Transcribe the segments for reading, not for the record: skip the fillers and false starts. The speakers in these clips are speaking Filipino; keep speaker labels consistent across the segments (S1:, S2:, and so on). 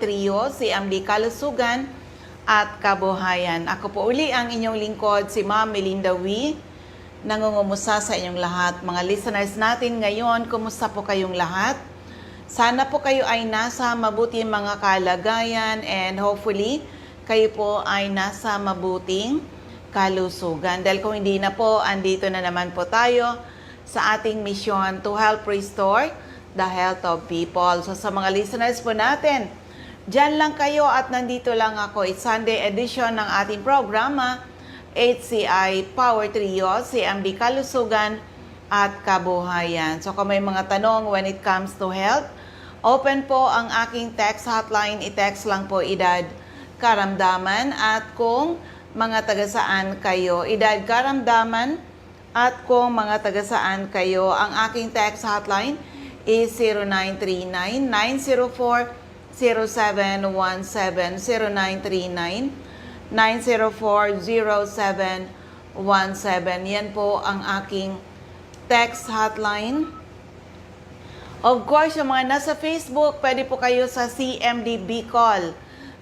S1: Trio, CMD Kalusugan at Kabuhayan. Ako po uli ang inyong lingkod, si Ma'am Melinda Wee. Nangungumusta sa inyong lahat. Mga listeners natin ngayon, kumusta po kayong lahat? Sana po kayo ay nasa mabuting mga kalagayan and hopefully kayo po ay nasa mabuting kalusugan. Dahil kung hindi na po, andito na naman po tayo sa ating mission to help restore the health of people. So sa mga listeners po natin, dyan lang kayo at nandito lang ako. It's Sunday edition ng ating programa, HCI Power Trio, CMD Kalusugan at Kabuhayan. So kung may mga tanong when it comes to health, open po ang aking text hotline. I-text lang po edad karamdaman at kung mga taga-saan kayo. Edad karamdaman at kung mga taga-saan kayo. Ang aking text hotline is 0939-904-0717, 0939-904-0717. Yan po ang aking text hotline. Of course, yung mga nasa Facebook, pwede po kayo sa CMD Bicol.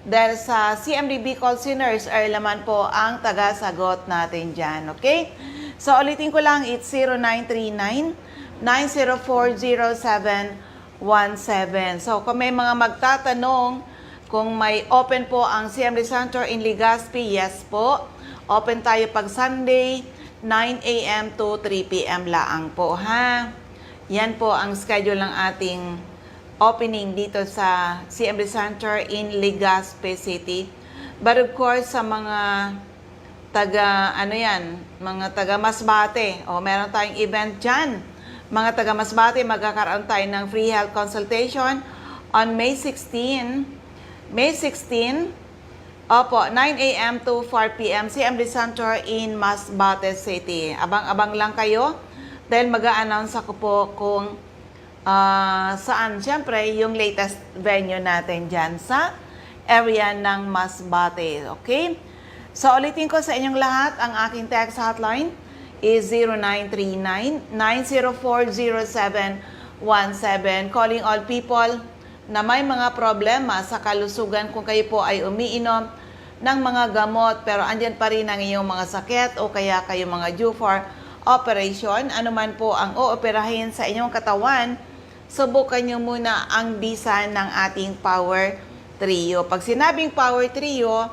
S1: Dahil sa CMD Bicol Sinners, ay laman po ang taga-sagot natin dyan. Okay? So, ulitin ko lang, it's 0939-904-0717. So, kung may mga magtatanong, kung may open po ang CMD Center in Legazpi, yes po. Open tayo pag Sunday, 9 a.m. to 3 p.m. laang po, ha? Yan po ang schedule ng ating opening dito sa CMD Center in Legazpi City. But of course, sa mga mga taga Masbate, meron tayong event dyan. Mga taga Masbate, magkakaroon tayo ng free health consultation on May 16. May 16, 9 a.m. to 4 p.m. CMD Center in Masbate City. Abang-abang lang kayo dahil mag-a-announce ako po kung saan, siyempre, yung latest venue natin dyan sa area ng Masbate. Okay? So, ulitin ko sa inyong lahat, ang aking text hotline is 0939-904-0717. Calling all people na may mga problema sa kalusugan kung kayo po ay umiinom ng mga gamot pero andyan pa rin ang iyong mga sakit o kaya kayo mga due for operation. Ano man po ang ooperahin sa inyong katawan, subukan nyo muna ang bisa ng ating Power Trio. Pag sinabing Power Trio,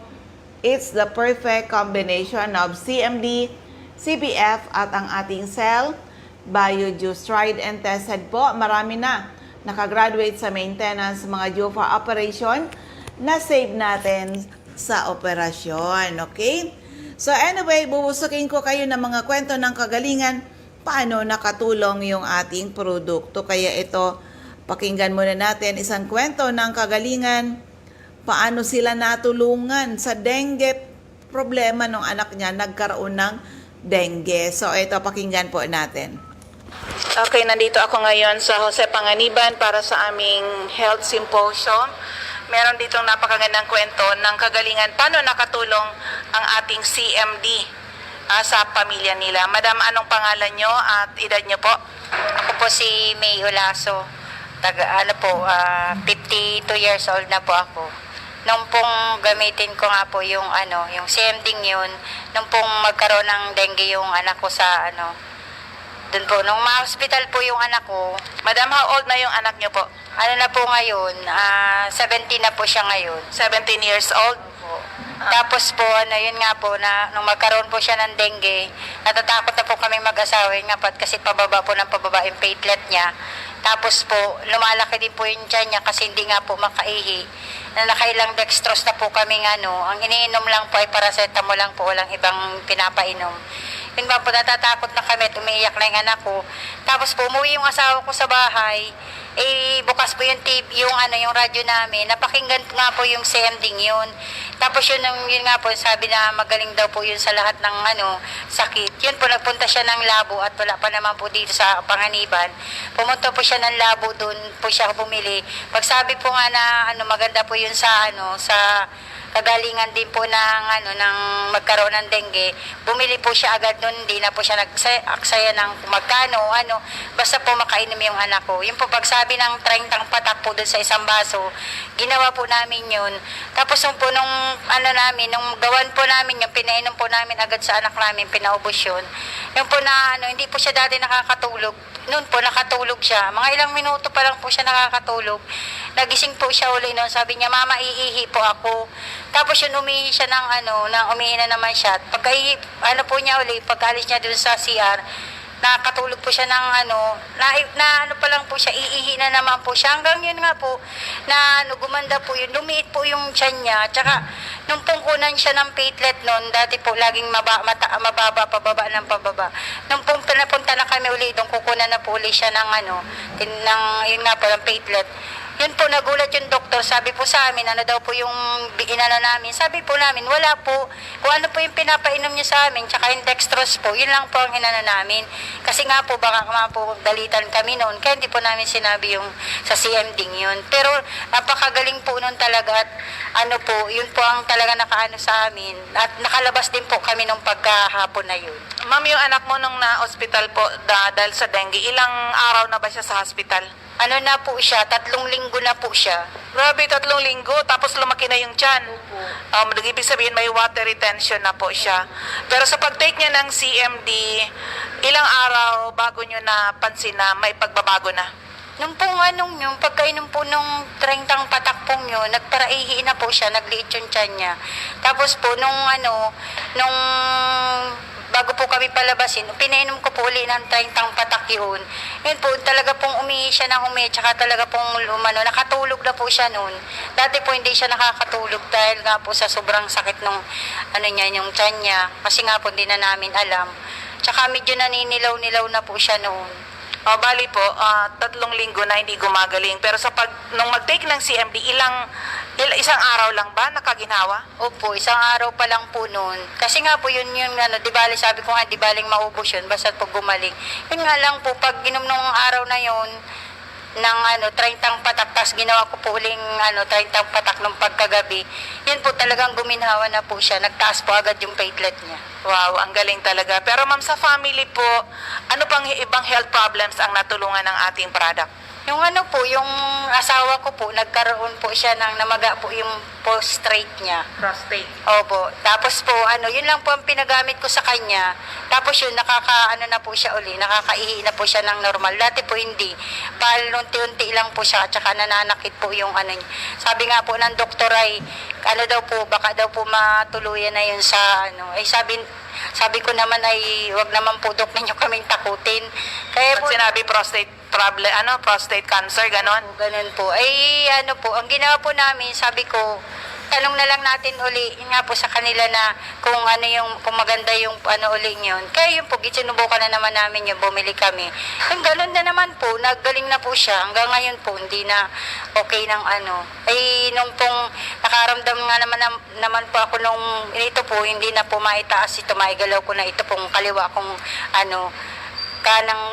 S1: it's the perfect combination of CMD, CBF at ang ating Cell Biojuice. Tried and tested po. Marami na nakagraduate sa maintenance, mga due for operation na save natin sa operasyon. Okay? So anyway, bubusukin ko kayo ng mga kwento ng kagalingan paano nakatulong yung ating produkto. Kaya ito, pakinggan muna natin isang kwento ng kagalingan. Paano sila natulungan sa dengue problema ng anak niya, nagkaroon ng dengue. So ito, pakinggan po natin. Okay, nandito ako ngayon sa Jose Panganiban para sa aming health symposium. Meron ditong napakagandang kwento ng kagalingan paano nakatulong ang ating CMD sa pamilya nila. Madam, anong pangalan nyo at edad nyo po?
S2: Ako po si May Olaso. 52 years old na po ako. Nung pong gamitin ko nga po yung yung CMD yun, nung pong magkaroon ng dengue yung anak ko sa doon po, nung ma-hospital po yung anak ko.
S1: Madam, how old na yung anak nyo po?
S2: Na po ngayon, 17 na po siya ngayon.
S1: 17 years old?
S2: Po. Tapos po, yun nga po, nung magkaroon po siya ng dengue, natatakot na po kaming mag-asawa, yun nga po, kasi pababa po ng pababa yung platelet niya. Tapos po, lumalaki din po yung tiyan niya kasi hindi nga po makaihi. Nakailang dextrose na po kaming ang iniinom lang po ay paracetamol lang po, walang ibang pinapainom. Yun ba po, natatakot na kami at umiiyak na yung anak ko. Tapos po, umuwi yung asawa ko sa bahay. Bukas po yung TV, yung radyo namin. Napakinggan nga po yung sending yun. Tapos yun nga po, sabi na magaling daw po yun sa lahat ng sakit. Yun po, nagpunta siya ng labo at wala pa naman po dito sa Panganiban. Pumunta po siya ng labo, doon po siya bumili. Pagsabi po nga na maganda po yun sa kagalingan din po ng magkaroon ng dengue. Bumili po siya agad noon, hindi na po siya nag-aksaya ng magkano, basta po makainom yung anak ko. Yung po pagsabi ng 30 patak po doon sa isang baso, ginawa po namin yun. Tapos nung gawan po namin yung pinainom po namin agad sa anak namin, pinaubos yun. Yung po hindi po siya dati nakakatulog. Noon po nakatulog siya. Mga ilang minuto pa lang po siya nakakatulog. Nagising po siya uli noon. Sabi niya, "Mama, iihi po ako." Tapos yun umihi siya umihi na naman siya. Pagkaihi, po niya uli, pagkaalis niya dun sa CR, nakatulog po siya pa lang po siya, iihi na naman po siya. Hanggang yun nga po, gumanda po yun, lumiit po yung tiyan niya. Tsaka, nung pungkunan siya ng platelet noon, dati po laging mababa, pababa. Nung napunta na kami uli, doon kukunan na po uli siya yun nga po, ng platelet. Yun po, nagulat yung doktor. Sabi po sa amin, ano daw po yung inano namin. Sabi po namin, wala po. Kung ano po yung pinapainom niya sa amin, tsaka yung dextrose po, yun lang po ang inano namin. Kasi nga po, baka po dalitan kami noon. Kaya hindi po namin sinabi yung sa CMD yun. Pero napakagaling po noon talaga. At yun po ang talaga nakaano sa amin. At nakalabas din po kami nung pagkahapon na yun.
S3: Ma'am, yung anak mo nung na-hospital po dahil sa dengue, ilang araw na ba siya sa hospital?
S2: Na po siya, 3 linggo na po siya.
S3: Grabe, 3 linggo, tapos lumaki na yung tiyan. Ibig sabihin may water retention na po siya. Pero sa pag-take niya ng CMD, ilang araw bago niyo napansin na may pagbabago na?
S2: Nung pagkainom po nung 30 patak pong yun, nagparaihi na po siya, nagliit yung tiyan niya. Tapos po, bago po kami palabasin, pinainom ko po uli ng 30 patak yun. Yun po, talaga pong umihi siya ng tsaka talaga pong nakatulog na po siya noon. Dati po hindi siya nakakatulog dahil nga po sa sobrang sakit nung yung tiyan niya. Kasi nga po hindi na namin alam. Tsaka medyo naninilaw-nilaw na po siya noon.
S3: Bali po, 3 linggo na hindi gumagaling. Pero nung mag-take ng CMD, isang araw lang ba nakaginawa?
S2: Opo, isang araw pa lang po noon. Kasi nga po yun di bali sabi ko nga, di baling maubos yun, basta po gumaling. Yun nga lang po, pag ginom nung araw na yun, ng 30 patak, tapos ginawa ko po uling 30 patak nung pagkagabi, yun po talagang guminhawa na po siya, nagtaas po agad yung platelet niya.
S3: Wow, ang galing talaga. Pero ma'am, sa family po, ano pang ibang health problems ang natulungan ng ating product?
S2: Yung yung asawa ko po, nagkaroon po siya ng namaga po yung prostate niya.
S3: Prostate.
S2: Opo. Tapos po, yun lang po ang pinagamit ko sa kanya. Tapos yun, na po siya uli, nakakaihi na po siya ng normal. Dati po hindi. Unti-unti lang po siya, at saka nananakit po yung niya. Sabi nga po ng doktor ay, baka daw po matuluyan na yun sa sabi ko naman ay, wag naman po dok ninyo kaming takutin. Kaya
S3: Pag sinabi prostate cancer, ganon?
S2: Ganun po. Ang ginawa po namin, sabi ko, tanong na lang natin uli, yun nga po sa kanila na kung maganda yung uli yun. Kaya yun po, sinubukan na naman namin yung bumili kami. Yung ganun na naman po, naggaling na po siya. Hanggang ngayon po, hindi na okay ng nung pong nakaramdam nga naman po ako ito po, hindi na po maitaas ito, maigalaw ko na ito pong kaliwa kong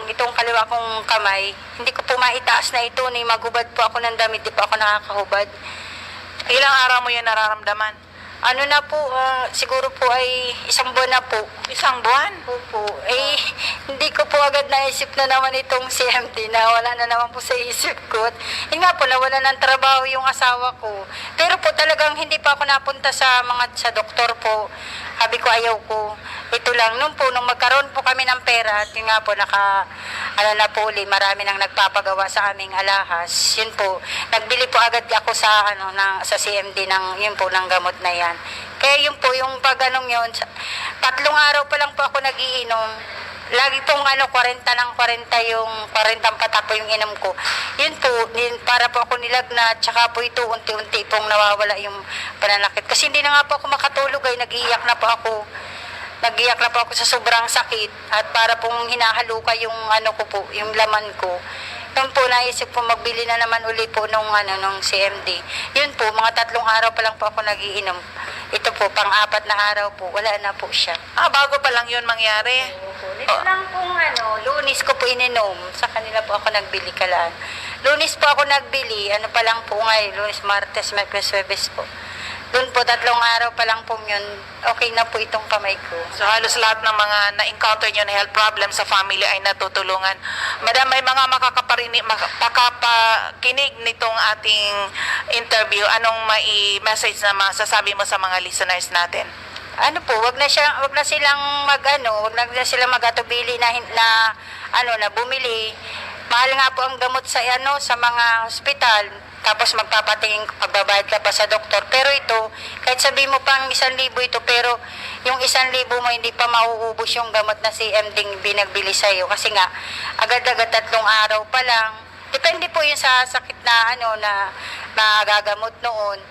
S2: itong kaliwa kong kamay, hindi ko po maitaas na ito, ni magubad po ako ng damit, di po ako nakakahubad.
S3: Ilang araw mo yan nararamdaman?
S2: Siguro po ay 1 buwan na po.
S3: 1 buwan?
S2: Opo. Hindi ko po agad naisip na naman itong CMD na wala na naman po sa isip ko. Yun nga po, nawala ng trabaho yung asawa ko. Pero po talagang hindi pa ako napunta sa doktor po. Sabi ko, ayaw ko. Ito lang, nung magkaroon po kami ng pera, at yun nga po, na po uli, marami nang nagpapagawa sa aming alahas. Yun po, nagbili po agad ako sa CMD ng gamot na yan. Kaya yun po, yung yun, 3 araw pa lang po ako nagiinom. Lagi pong 40 ng 40 yung 40 patak po yung inom ko. Yun po, para po ako nilagnat, tsaka po ito unti-unti pong nawawala yung pananakit. Kasi hindi na nga po ako makatulog nag-iiyak na po ako. Nag-iyak na po ako sa sobrang sakit at para pong hinahaluka yung yung laman ko. Yun po, naisip po magbili na naman uli po nung CMD. Yun po, mga 3 araw pa lang po ako nagiinom. Ito po, pang-4 na araw po, wala na po siya.
S3: Bago pa lang yun mangyari?
S2: Ito lang pong Lunes ko po ininom. Sa kanila po ako nagbili kalaan. Lunes po ako nagbili, pa lang po ngayon, Lunes, Martes, Miyerkules, Huwebes po. Doon po, 3 araw pa lang po yun, okay na po itong kamay ko.
S3: So halos lahat ng mga na-encounter nyo na health problem sa family ay natutulungan. Madam, may mga makakapakinig nitong ating interview. Anong message na masasabi mo sa mga listeners natin?
S2: Ano po, wag na silang wag na silang magatubili na bumili. Mahal nga po ang gamot sa sa mga ospital. Tapos magpapatingin, pagbabayad ka pa sa doktor. Pero ito, kahit sabi mo pang 1,000 ito, pero yung 1,000 mo hindi pa mauubos yung gamot na CMD binagbili sa'yo. Kasi nga, agad-agad 3 araw pa lang. Depende po yun sa sakit na nagagamot noon.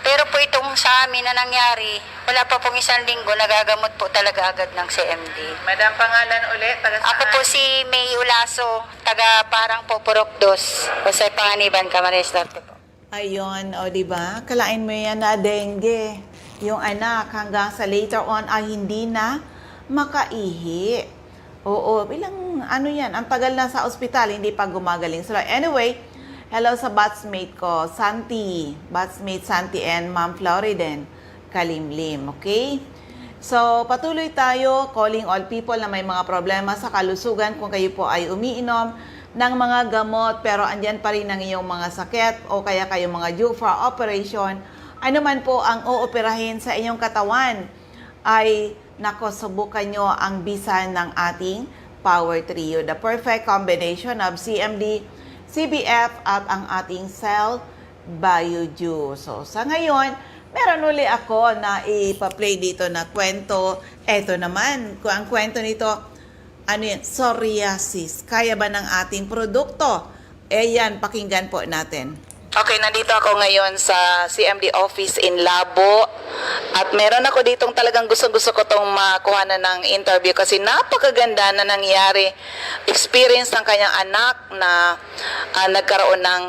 S2: Pero po itong sa amin na nangyari, wala pa pong 1 linggo, nagagamot po talaga agad ng CMD.
S3: Madam, pangalan ulit, taga saan?
S2: Ako po si May Ulaso, taga Parang Popurok 2, Jose Panganiban, Camarines Norte po.
S1: Ayun, o di ba? Kalain mo yan na dengue. Yung anak hanggang sa later on ay hindi na makaihi. Oo, bilang ano yan, ang tagal na sa ospital, hindi pa gumagaling. So anyway, hello sa batchmate ko, Santi. Batchmate Santi and Ma'am Floriden Kalimlim, okay? So, patuloy tayo calling all people na may mga problema sa kalusugan kung kayo po ay umiinom ng mga gamot pero andyan pa rin ang iyong mga sakit o kaya kayo mga due for operation. Ano man po ang ooperahin sa inyong katawan ay subukan nyo ang bisa ng ating Power Trio. The perfect combination of CMD, CBF at ang ating Cell BioJuice. So, sa ngayon, meron uli ako na ipa-play dito na kwento. Eto naman, kung ang kwento nito, psoriasis. Kaya ba ng ating produkto? Yan, pakinggan po natin.
S3: Okay, nandito ako ngayon sa CMD office in Labo. At meron ako ditong talagang gusto ko itong makuha na ng interview kasi napakaganda na nangyari. Experience ng kanyang anak na nagkaroon ng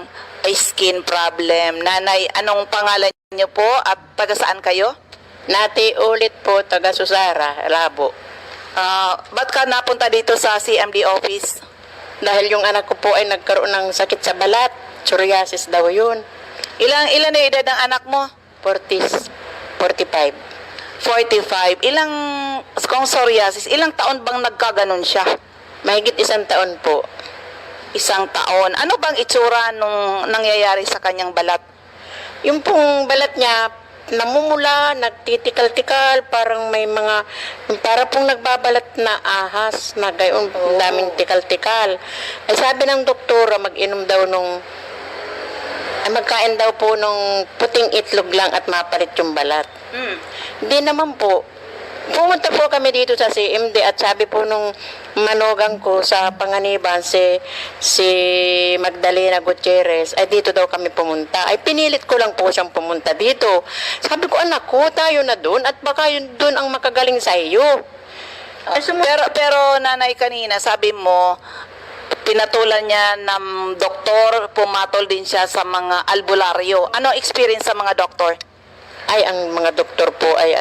S3: skin problem. Nanay, anong pangalan niyo po at taga saan kayo?
S4: Nati ulit po, taga Susara, Labo.
S3: Ba't ka napunta dito sa CMD office?
S4: Dahil yung anak ko po ay nagkaroon ng sakit sa balat, psoriasis daw yun.
S3: Ilan na edad ng anak mo?
S4: 45.
S3: 45. Kung psoriasis, ilang taon bang nagkaganon siya?
S4: Mahigit 1 taon po.
S3: 1 taon. Ano bang itsura nung nangyayari sa kanyang balat?
S4: Yung pong balat niya, namumula, nagtitikal-tikal, parang may mga, para pong nagbabalat na ahas, na gayon, daming tikal-tikal. Ay sabi ng doktora, mag-inom daw magkain daw po nung puting itlog lang at mapalit yung balat. Hindi naman po. Pumunta po kami dito sa CMD at sabi po nung manugang ko sa Panganiban, si Magdalena Gutierrez, ay dito daw kami pumunta. Ay pinilit ko lang po siyang pumunta dito. Sabi ko, anak ko, tayo na doon at baka yun doon ang makagaling sa iyo.
S3: Pero nanay, kanina sabi mo, pinatulan niya ng doktor, pumatol din siya sa mga albularyo. Ano experience sa mga doktor?
S4: Ay, ang mga doktor po ay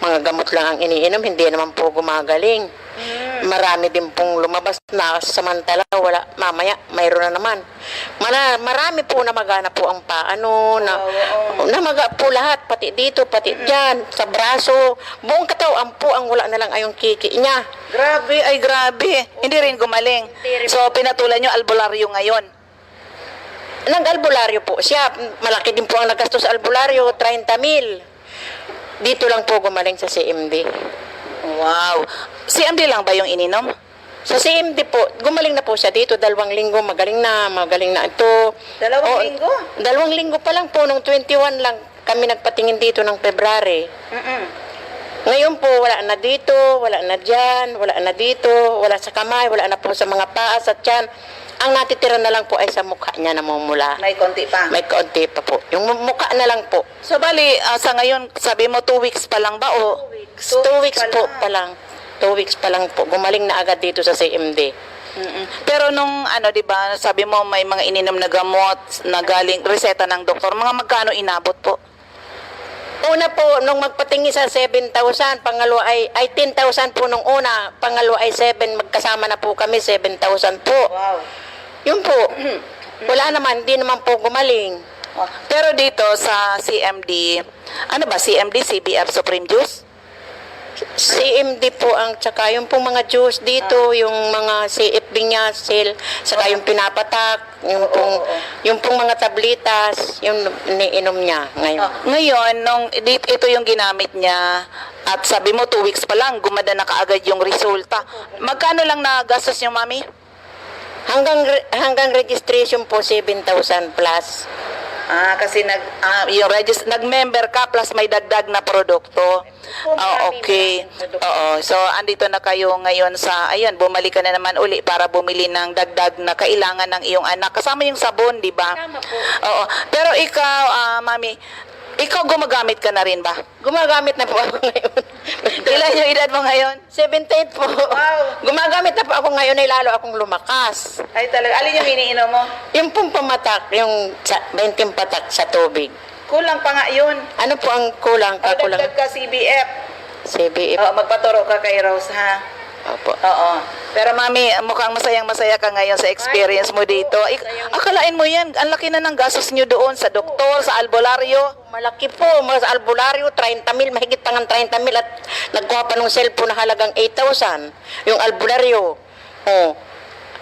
S4: mga gamot lang ang iniinom, hindi naman po gumagaling. Marami din pong lumabas na samantala, wala, mamaya, mayroon na naman. Marami po namagana po ang namaga po lahat, pati dito, pati dyan, sa braso, buong katawan po ang wala na lang ay yung kiki niya.
S3: Grabe, Hindi rin gumaling. So, pinatulan niyo albularyo ngayon.
S4: Nag-albularyo po siya, malaki din po ang nagastos sa albularyo, 30,000. Dito lang po gumaling sa CMD.
S3: Wow. CMD lang ba yung ininom?
S4: Sa CMD po, gumaling na po siya dito, 2 linggo, magaling na ito.
S3: 2 linggo?
S4: 2 linggo pa lang po, nung 21 lang kami nagpatingin dito ng February. Ngayon po, wala na dito, wala na dyan, wala na dito, wala sa kamay, wala na po sa mga paa, sa tiyan. Ang natitira na lang po ay sa mukha niya namumula.
S3: May konti pa.
S4: May konti pa po. Yung mukha na lang po.
S3: So, bali, sa ngayon, sabi mo 2 weeks pa lang ba o?
S4: 2 weeks po pa lang. 2 weeks pa lang po. Gumaling na agad dito sa CMD.
S3: Pero nung di ba, sabi mo may mga ininom na gamot na galing reseta ng doktor, mga magkano inabot po?
S4: Una po, nung magpatingin sa 7,000, pangalawa ay 10,000 po nung una, pangalawa ay 7, magkasama na po kami, 7,000 po.
S3: Wow.
S4: Yun po, wala naman, hindi naman po gumaling.
S3: Oh, pero dito sa CMD, ano ba, CMD, CBF Supreme Juice?
S4: CMD po ang, tsaka yung pong mga juice dito, yung mga CF Binyasil, saka yung pinapatak, yung pong mga tablitas, yung iniinom niya ngayon.
S3: Ngayon, ito yung ginamit niya, at sabi mo 2 weeks pa lang, gumanda na kaagad yung resulta. Magkano lang nagastos niyo, Mami?
S4: Hanggang registration po, 7,000 plus.
S3: Kasi nag-member ka plus may dagdag na produkto. Okay. Oo. So, andito na kayo ngayon sa, ayan, bumalik ka na naman uli para bumili ng dagdag na kailangan ng iyong anak. Kasama yung sabon, di ba?
S4: Tama po.
S3: Oo. Pero ikaw, Mami, ikaw gumagamit ka na rin ba?
S4: Gumagamit na po ako ngayon.
S3: Ilan yung edad mo ngayon?
S4: 78 po.
S3: Wow.
S4: Gumagamit na po ako ngayon ay lalo akong lumakas.
S3: Ay talaga. Alin yung iniinom mo?
S4: Yung pong pamatak, yung 20 patak sa tubig.
S3: Kulang pa nga yun.
S4: Ano po ang kulang?
S3: O,
S4: Kakulang?
S3: dagdag ka CBF.
S4: CBF.
S3: Oo, magpaturo ka kay Rose, ha?
S4: Opo.
S3: Oo. Pero Mami, mukhang masayang-masaya ka ngayon sa experience mo dito. Akalain mo yan, ang laki na ng gastos nyo doon sa doktor, sa albularyo.
S4: Malaki po, mga albularyo, 30 mil, mahigit pa ng 30 mil at nagkuha pa ng cellphone na halagang 8,000. Yung albularyo. Oh.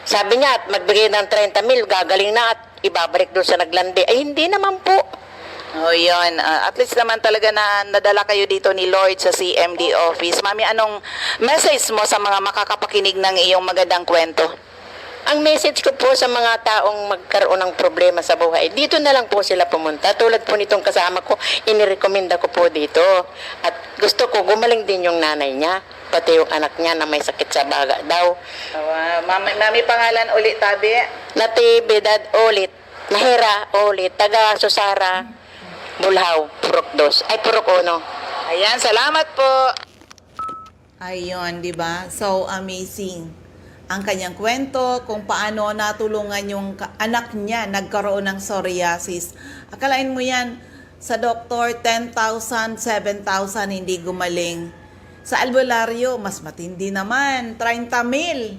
S4: Sabi niya, at magbigay ng 30 mil, gagaling na at ibabalik doon sa naglandi. Ay, hindi naman po.
S3: Oh, yun. At least naman talaga na nadala kayo dito ni Lord sa CMD office. Mami, anong message mo sa mga makakapakinig ng iyong magandang kwento?
S4: Ang message ko po sa mga taong magkaroon ng problema sa buhay, dito na lang po sila pumunta. Tulad po nitong kasama ko, inirekomenda ko po dito. At gusto ko, gumaling din yung nanay niya, pati yung anak niya na may sakit sa baga daw.
S3: Mami, pangalan ulit, Tabi?
S4: Natividad ulit, Nahira ulit, taga Susara, Bulhaw, Purok 2, ay Purok 1.
S3: Ayan, salamat po.
S1: Ayun, di ba? So amazing. Ang kanyang kwento kung paano natulungan yung anak niya nagkaroon ng psoriasis. Akalain mo yan, sa doktor, 10,000, 7,000 hindi gumaling. Sa albularyo, mas matindi naman, 30 mil.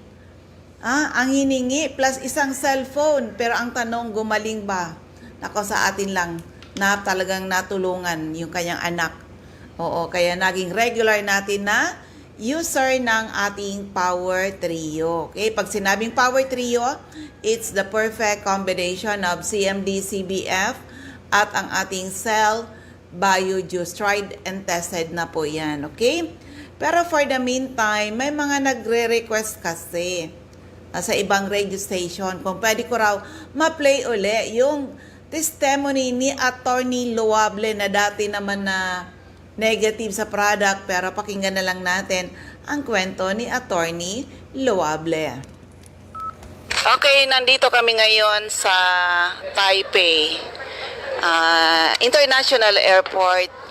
S1: Ang hiningi plus isang cellphone. Pero ang tanong, gumaling ba? Nako, sa atin lang na talagang natulungan yung kanyang anak. Oo, kaya naging regular natin na user ng ating Power Trio. Okay, pag sinabing Power Trio, it's the perfect combination of CMD, CBF, at ang ating Cell Bio Juice. Tried and tested na po yan. Okay? Pero for the meantime, may mga nagre-request kasi sa ibang radio station kung pwede ko raw ma-play uli yung testimony ni Attorney Loable na dati naman na negative sa product, pero pakinggan na lang natin ang kwento ni Attorney Loable.
S3: Okay, nandito kami ngayon sa Taipei International Airport.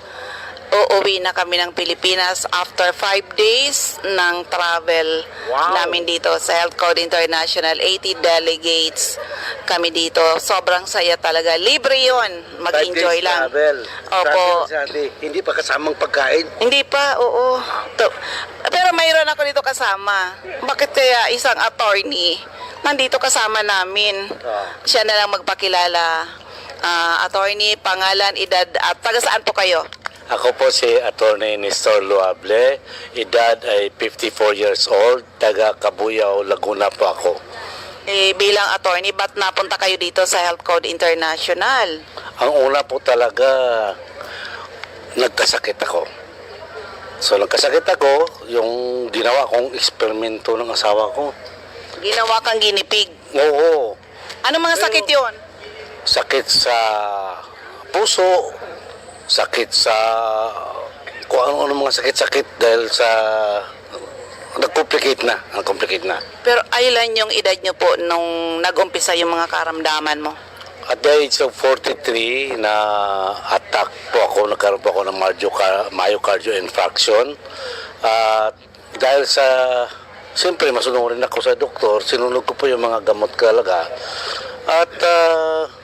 S3: Uuwi na kami ng Pilipinas after 5 days ng travel namin dito sa Health Code International. 80 delegates kami dito. Sobrang saya talaga. Libre yon, mag-enjoy lang. Opo.
S5: Hindi pa kasamang pagkain.
S3: Hindi pa, oo. Pero mayroon ako dito kasama. Bakit kaya isang attorney nandito kasama namin? Siya na lang magpakilala. Attorney, pangalan, edad, at taga saan po kayo?
S5: Ako po si Attorney Nestor Loable. Edad ay 54 years old. Taga Cabuyao, Laguna po ako.
S3: Bilang attorney, ba't napunta kayo dito sa Health Code International?
S5: Ang una po talaga, nagkasakit ako. So nagkasakit ako, yung ginawa kong eksperimento ng asawa ko.
S3: Ginawa kang ginipig.
S5: Oo.
S3: Ano mga sakit yon?
S5: Sakit sa puso, sakit sa kung ano mga sakit-sakit dahil sa nag-complicate na.
S3: Pero ilan yung edad nyo po nung nag-umpisa yung mga karamdaman mo?
S5: At the age of 43 na attack po ako, nagkaroon po ako ng myocardial infarction. At dahil sa, siyempre masunurin ako sa doktor, sinunod ko po yung mga gamot talaga. At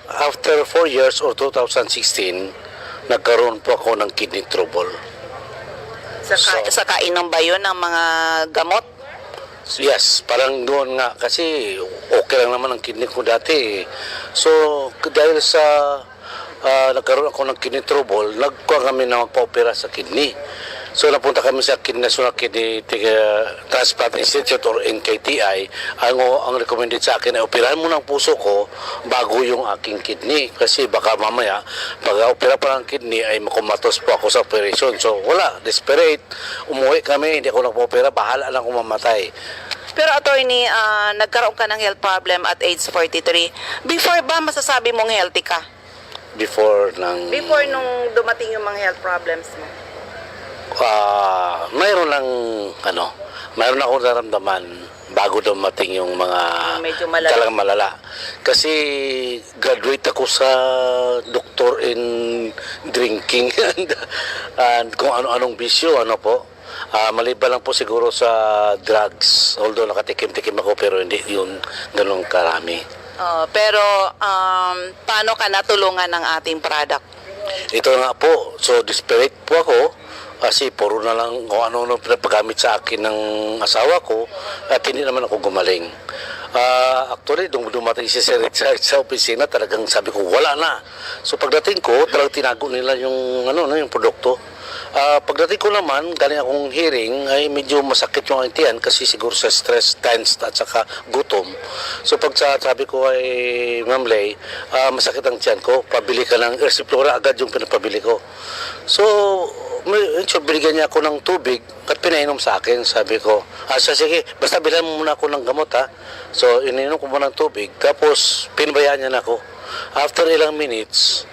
S5: after 4 years or 2016, nagkaroon po ako ng kidney trouble.
S3: Sa kainom ba yun ng mga gamot?
S5: Yes, parang doon nga kasi okay lang naman ang kidney ko dati. So dahil sa nagkaroon ako ng kidney trouble, nagkuha kami na magpa-opera sa kidney. So napunta kami sa National Kidney Transplant Institute or NKTI. Ang recommended sa akin ay operahan mo ng puso ko bago yung aking kidney. Kasi baka mamaya, pag opera pa ng kidney ay makumatos po ako sa operation. So wala, desperate. Umuwi kami, hindi ako nagpa-opera, bahala lang kung mamatay.
S3: Pero attorney, nagkaroon ka ng health problem at age 43. Before ba masasabi mong healthy ka?
S5: Before
S3: Nung dumating yung mga health problems mo?
S5: mayroon akong naramdaman bago dumating yung mga
S3: Medyo malala.
S5: talagang malala. Kasi graduate ako sa doctor in drinking and kung ano-anong bisyo, maliban lang po siguro sa drugs. Although nakatikim-tikim ako pero hindi yun ganun karami.
S3: Pero paano ka natulungan ng ating product?
S5: Ito nga po, so desperate po ako kasi puro na lang kung ano-ano pinapagamit sa akin ng asawa ko at hindi naman ako gumaling. Actually, dumating si Sir Richard sa opisina, talagang sabi ko, wala na. So pagdating ko, talagang tinago nila yung, yung produkto. Pagdating ko naman, galing akong hearing, ay medyo masakit yung tiyan kasi siguro sa stress, tense at saka gutom. So sabi ko ay Ma'am Lay, masakit ang tiyan ko, pabili ka ng Ersiflora, agad yung pinapabili ko. So, binigyan niya ako ng tubig at pinainom sa akin. Sabi ko, sige, basta bilhan mo muna ako ng gamot ha. So, ininom ko muna ng tubig, tapos pinabayaan niya na ako. After ilang minutes,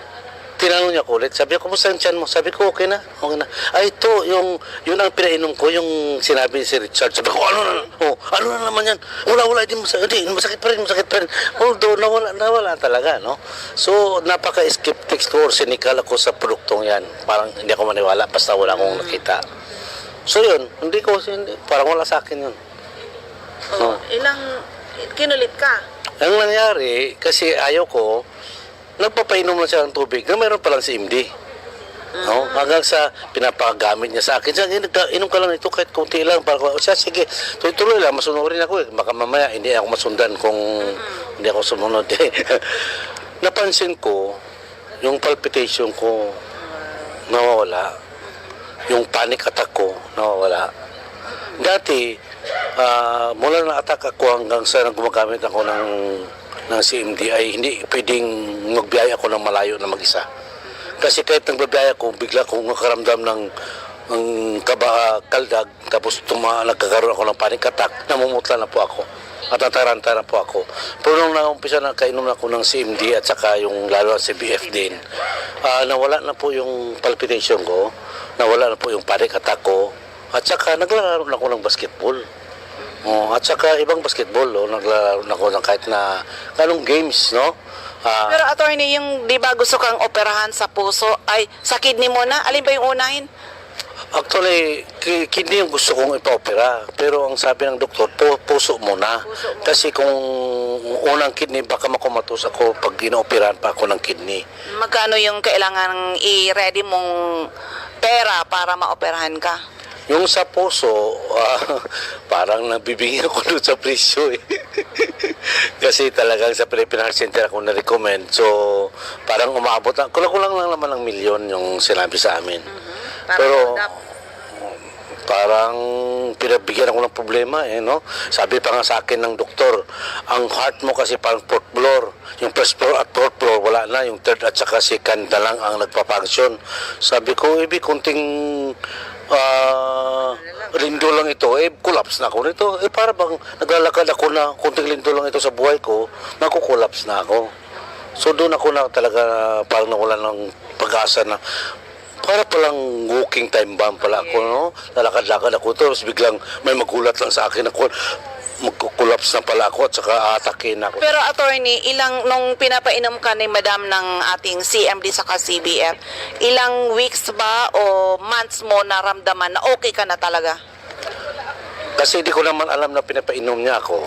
S5: tinanong niya ko ulit, sabi ko, kumusta ang tiyan mo? Sabi ko, okay na. Ay, ito, yun ang pinainom ko, yung sinabi ni si Richard. Sabi ko, ano na naman yan? Wala, hindi masakit pa rin. Although, nawala talaga, no? So, napaka-skeptic ko or cynical ako sa produktong yan. Parang hindi ako maniwala, basta wala akong nakita. So, yun, parang wala sa akin yun.
S3: Kinulit ka?
S5: Ang nangyari, kasi ayaw ko, nagpapainom lang siya ng tubig na mayroon palang si MD. No? Hanggang sa pinapagamit niya sa akin. Siya, inom ka lang ito kahit kunti lang. Sige, tuloy lang, masunurin ako eh. Baka mamaya hindi ako masundan kung hindi ako sumunod eh. Napansin ko, yung palpitation ko, nawawala. Yung panic attack ko, nawawala. Dati, mula na attack ako hanggang sa gumagamit ako ng CMD ay hindi pwedeng magbiyaya ako ng malayo na mag-isa. Kasi kahit nagbabiyaya ko, bigla kong nakaramdam ng kaldag, tapos nagkakaroon ako ng panic attack, namumutla na po ako. At nataranta na po ako. Pero nung naumpisa na kainom na ako ng CMD at saka yung lalo sa CBF din, nawala na po yung palpitation ko, nawala na po yung panic attack ko, at saka naglalaro na ako ng basketball. At saka ibang basketball, naglalaro na ako ng kahit na anong games, no?
S3: Pero attorney, yung di ba gusto kang operahan sa puso, ay sa kidney mo na? Alin ba yung unahin?
S5: Actually, kidney yung gusto kong ipa-opera. Pero ang sabi ng doktor, puso muna. Kasi kung unang kidney, baka makumatos ako pag inooperahan pa ako ng kidney.
S3: Magkano yung kailangan i-ready mong pera para maoperahan ka?
S5: Yung sa puso, parang nabibigyan ko doon sa presyo eh. Kasi talagang sa Philippine Heart Center ako na-recommend. So, parang umabot na, kulang lang naman ng milyon yung sinabi sa amin. Pero, parang pinabigyan ako ng problema eh, no? Sabi pa nga sa akin ng doktor, ang heart mo kasi parang fourth floor. Yung first floor at fourth floor, wala na. Yung third at saka second na lang ang nagpa-function. Sabi ko, kunting lindo lang ito, collapse na ako nito. Para bang naglalakad ako na kunting lindo lang ito sa buhay ko, makukollapse na ako. So doon ako na talaga parang nawala ng pag-asa na para palang walking time bomb pala ako, no? Lalakad-lakad ako, tapos biglang may magulat lang sa akin ako, magkukulaps na pala ako at saka atakin ako.
S3: Pero attorney, nung pinapainom ka ni madam ng ating CMD saka CBF, ilang weeks ba o months mo naramdaman na okay ka na talaga?
S5: Kasi hindi ko naman alam na pinapainom niya ako.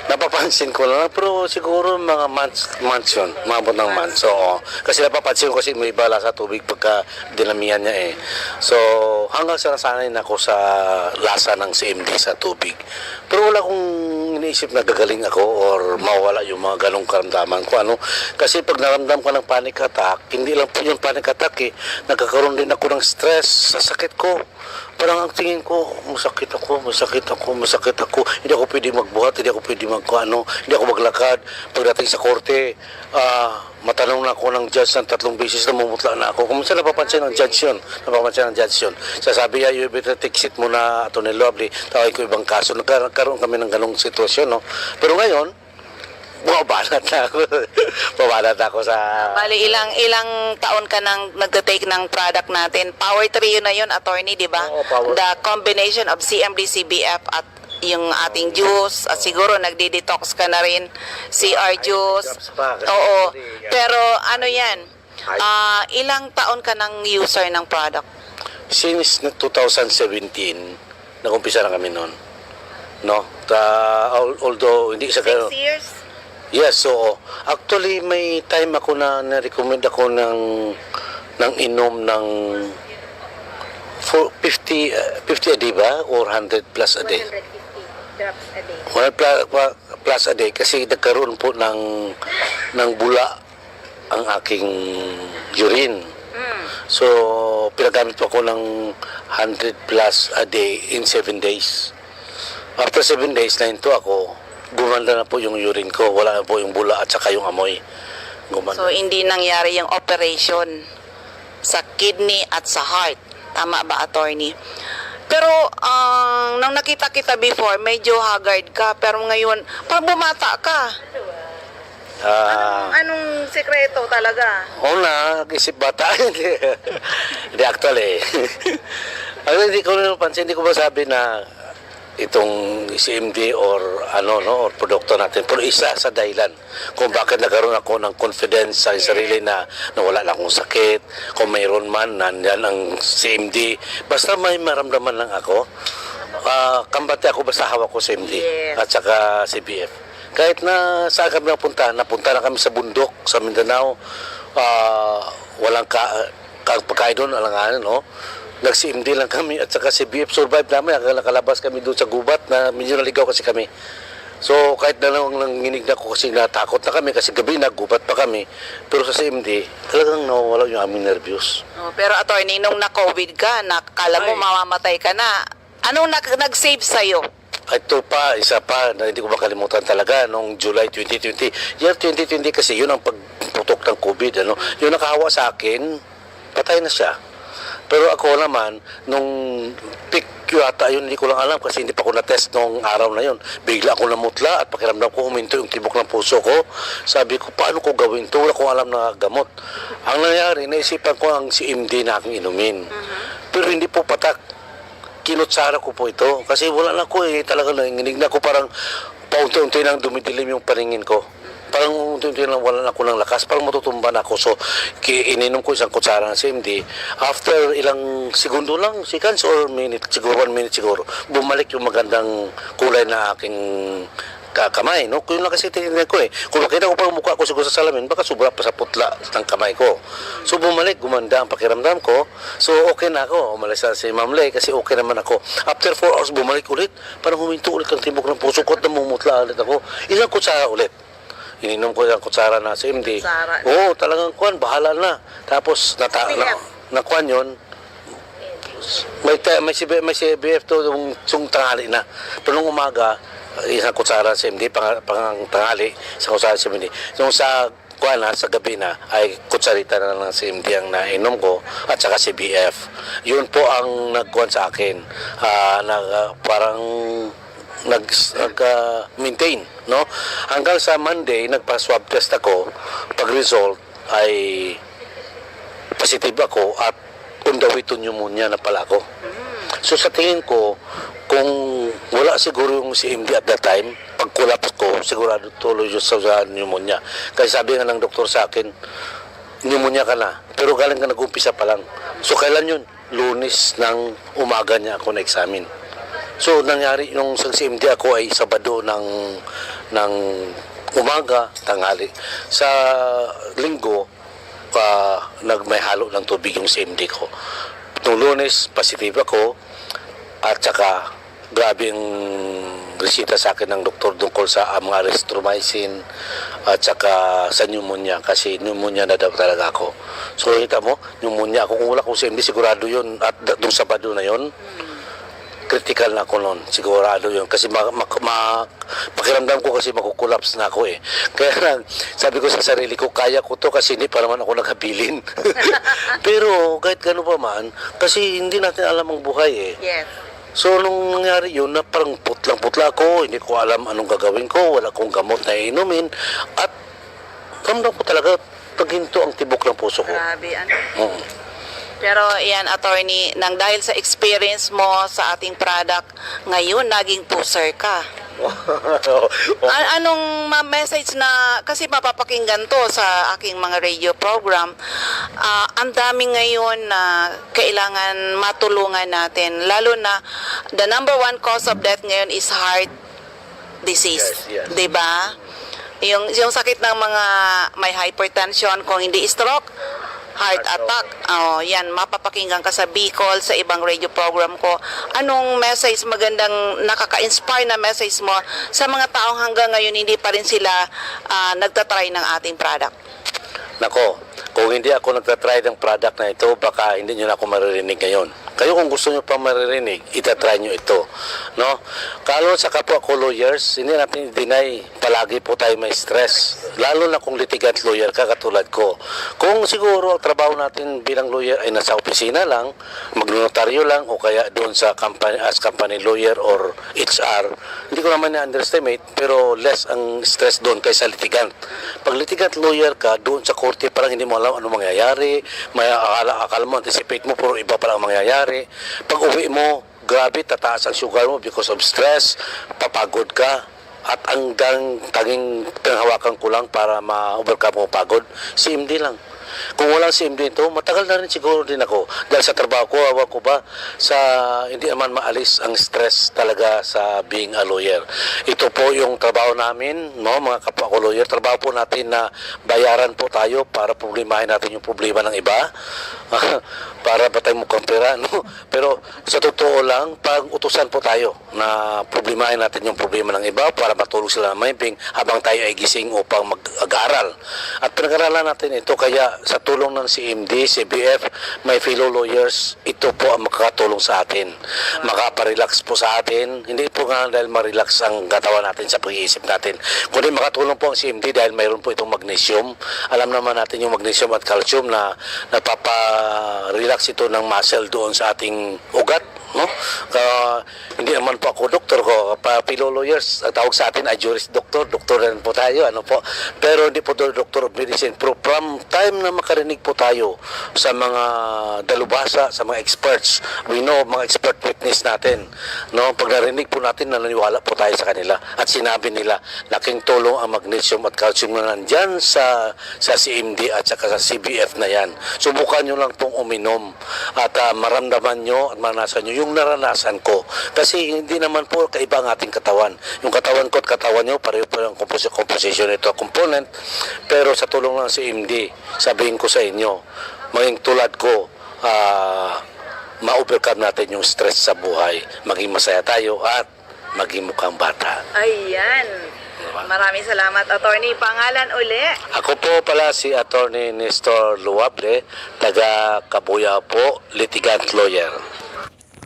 S5: Napapansin ko lang, pero siguro mga months yun, maabot ng months. So, kasi napapansin ko kasi may bala sa tubig pagka dinamihan niya eh. So, hanggang sa nasanay na ako sa lasa ng CMD sa tubig. Pero wala akong iniisip na gagaling ako or mawala yung mga ganong karamdaman ko. Ano? Kasi pag naramdam ko ng panic attack, hindi lang po yung panic attack eh. Nagkakaroon din ako ng stress sa sakit ko. Parang ang tingin ko, masakit ako. Hindi ako pwede magbuhat, hindi ako pwede hindi ako maglakad. Pagdating sa korte, matanong na ako ng judge ng 3 beses, namumutla na ako. Kung minsan napapansin ng judge yun. Sasabi niya, you better take it muna, Atty. Lovely. Tawag ko ibang kaso. Nagkaroon kami ng ganong sitwasyon, no? Pero ngayon, babanat na ako sa...
S3: Bali, ilang taon ka nang nagte-take ng product natin. Power Trio na yun, attorney, di ba?
S5: Oo, Power.
S3: The combination of CMD, CBF at yung ating juice at siguro nagdi-detox ka na rin, CR juice. Oo. Pero ano yan? Ilang taon ka nang user ng product?
S5: Since 2017, nag-umpisa na kami noon. No? Although, hindi sa
S3: 6 years?
S5: Yes, so actually may time ako na na-recommend ako ng inom ng 50 a day ba? Or 100 plus a day?
S2: 150 drops a day.
S5: 100 plus a day kasi nagkaroon po ng bula ang aking urine. So, pinagamit po ako ng 100 plus a day in 7 days. After 7 days, nahinto ako. Gumanda na po yung urine ko. Wala na po yung bula at saka yung amoy. Gumanda.
S3: So, hindi nangyari yung operation sa kidney at sa heart. Tama ba, attorney? Pero, nang nakita kita before, medyo haggard ka. Pero ngayon, parang bumata ka. Anong sekreto talaga?
S5: Una, nag-isip bata. Hindi actually. Hindi ko napansin, hindi ko masabi na itong CMD or or produkto natin. Pero isa sa dahilan kung bakit nagkaroon ako ng confidence sa sarili na wala lang akong sakit, kung mayroon man, nandyan ang CMD. Basta may maramdaman lang ako, kambate ako basta hawak ko CMD at saka CBF. Kahit na saan kami napunta na kami sa bundok, sa Mindanao, walang pagkain doon, alanganan, no? Nag-CMD lang kami at saka si BF survive namin. Nakalabas kami doon sa gubat na medyo naligaw kasi kami. So kahit na lang nanginig na ako kasi natakot na kami kasi gabi naggubat pa kami. Pero sa CMD talagang nawawala yung aming nervyos.
S3: Pero attorney, nung na-COVID ka, nakala mo mamamatay ka na. Anong nag-save sa'yo?
S5: Ito pa, isa pa na hindi ko makalimutan talaga nung July 2020. Year 2020 kasi yun ang pagputok ng COVID. Yung nakahawa sa akin, patay na siya. Pero ako naman, nung peak yata yun, hindi ko lang alam kasi hindi pa ako na-test nung araw na yun. Bigla ako namutla at pakiramdam ko huminto yung tibok ng puso ko. Sabi ko, paano ko gawin ito? Wala akong alam na gamot. Ang nangyari, naisipan ko ang CMD na aking inumin. Pero hindi po patak. Kinutsara ko po ito. Kasi wala na ko talaga nanginig na ko parang paunti-unti nang dumidilim yung paningin ko. Parang unti-unti lang wala na ako ng lakas, parang matutumba na ako. So, ininom ko isang kutsara ng CMD. After ilang segundo lang, seconds or minute, siguro 1 minute siguro, bumalik yung magandang kulay na aking kamay, no? Kung yun lang kasi tinignan ko Kung makita ko pa yung mukha ko siguro sa salamin, baka sobra pa sa putla ng kamay ko. So, bumalik, gumanda ang pakiramdam ko. So, okay na ako. Umalis na si Ma'am Lay kasi okay naman ako. After 4 hours, bumalik ulit. Parang huminto ulit ang tibok ng puso ko at namumutla ulit ako. Ilang kutsara ulit. Ininom ko yung kutsara na CMD. Oo, talagang kuwan, bahala na. Tapos, nakuan yun. May CBF to yung tanghali na. Pero nung umaga, isang kutsara CMD, pang tanghali, isang kutsara CMD. Nung sa kuwan na, sa gabi na, ay kutsarita na ng CMD ang nainom ko at saka CBF. Yun po ang nagkuwan sa akin. Parang nag-maintain, no? Hanggang sa Monday, nagpa-swab test ako. Pag-result ay positive ako at on the way to pneumonia na pala ako. So sa tingin ko, kung wala siguro yung CMD at that time, pag kulaps ko, sigurado tuloy yung sa pneumonia. Kasi sabi nga ng doktor sa akin, pneumonia ka na, pero galing ka nag-umpisa pa lang. So kailan yun? Lunes ng umaga niya ako na-examine. So, nangyari nung sa CMD ako ay Sabado ng umaga, tanghali. Sa Linggo, may halo ng tubig yung CMD ko. Nung Lunes, positive ako. At saka, grabe yung resita sa akin ng doktor tungkol sa mga erythromycin at saka sa pneumonia kasi pneumonia na daw talaga ako. So kita mo, pneumonia ako. Kung wala kong CMD, sigurado yun. At doon Sabado na yun, critical na ako noon. Sigurado yun. Kasi pakiramdam ko kasi makukulaps na ako eh. Kaya sabi ko sa sarili ko, kaya ko to kasi hindi pa naman ako naghabilin. Pero kahit gano'n pa man, kasi hindi natin alam ang buhay eh.
S3: Yes.
S5: So, nung nangyari yun, na parang putlang-putla ako, hindi ko alam anong gagawin ko, wala akong gamot na inumin, at ramdam ko talaga paghinto ang tibok ng puso ko.
S3: Grabe, ano?
S5: Oo.
S3: Pero yan, attorney, nang dahil sa experience mo sa ating product, ngayon naging pusher ka. Anong message na, kasi mapapakinggan to sa aking mga radio program, ang dami ngayon na kailangan matulungan natin, lalo na the number one cause of death ngayon is heart disease.
S5: Yes, yes.
S3: 'Di ba? Yung sakit ng mga may hypertension, kung hindi stroke, heart attack. Oh, yan, mapapakinggan ka sa Bicol, sa ibang radio program ko. Anong message, magandang nakaka-inspire na message mo sa mga taong hanggang ngayon hindi pa rin sila nagtatry ng ating product?
S5: Nako, kung hindi ako nagtatry ng product na ito, baka hindi nyo na ako maririnig ngayon. Kayo kung gusto nyo pa maririnig, itatry nyo ito. No? Kalo sa kapwa ko lawyers, hindi natin i-deny, palagi po tayo may stress. Lalo na kung litigant lawyer ka katulad ko. Kung siguro ang trabaho natin bilang lawyer ay nasa opisina lang, magnotaryo lang, o kaya doon sa company, as company lawyer or HR, hindi ko naman na-underestimate, pero less ang stress doon kaysa litigant. Pag litigant lawyer ka, doon sa korte parang hindi mo alam ano mangyayari, may akala mo, anticipate mo, pero iba pala ang mangyayari. Pag uwi mo, grabe, tataas ang sugar mo because of stress, papagod ka, at ang tanging panghawakan ko lang para ma-overcome mo pagod, CMD lang. Kung walang CMD ito, matagal na rin siguro din ako. Dahil sa trabaho ko, awa ko ba, hindi naman maalis ang stress talaga sa being a lawyer. Ito po yung trabaho namin, no, mga kapwa ko lawyer. Trabaho po natin na bayaran po tayo para problemahin natin yung problema ng iba. Para ba tayo mukhang pera, no? Pero sa totoo lang, pag utusan po tayo na problemahin natin yung problema ng iba para matulog sila ng mahimbing habang tayo ay gising upang mag-aaral. At pinag-aralan natin ito, kaya sa tulong ng CMD, CBF, may fellow lawyers, ito po ang makakatulong sa atin. Makaparelax po sa atin. Hindi po nga dahil ma-relax ang katawan natin sa pag-iisip natin. Kundi makatulong po ang CMD dahil mayroon po itong magnesium. Alam naman natin yung magnesium at calcium na nagpapa-relax ito ng muscle doon sa ating ugat. No? Hindi naman po ako doktor ko, fellow lawyers, ang tawag sa atin ay juris doktor rin po tayo, ano po. Pero hindi po doctor of medicine. Pero from time na makarinig po tayo sa mga dalubhasa, sa mga experts, we know mga expert witness natin, no? Pag narinig po natin, naniniwala po tayo sa kanila at sinabi nila, laking tulong ang magnesium at calcium na nandyan sa CMD at saka sa CBF na yan. Subukan nyo lang pong uminom at maramdaman nyo at maranasan nyo yung naranasan ko. Kasi hindi naman po kaiba ang ating katawan. Yung katawan ko at katawan nyo, pareho po yung composition nito component. Pero sa tulong ng CMD, sabihin ko sa inyo, maging tulad ko, ma-overcome natin yung stress sa buhay. Maging masaya tayo at maging mukhang bata.
S3: Ayan. Maraming salamat, attorney. Pangalan uli?
S5: Ako po pala si Attorney Nestor Luable, taga Kabuya po, litigant lawyer.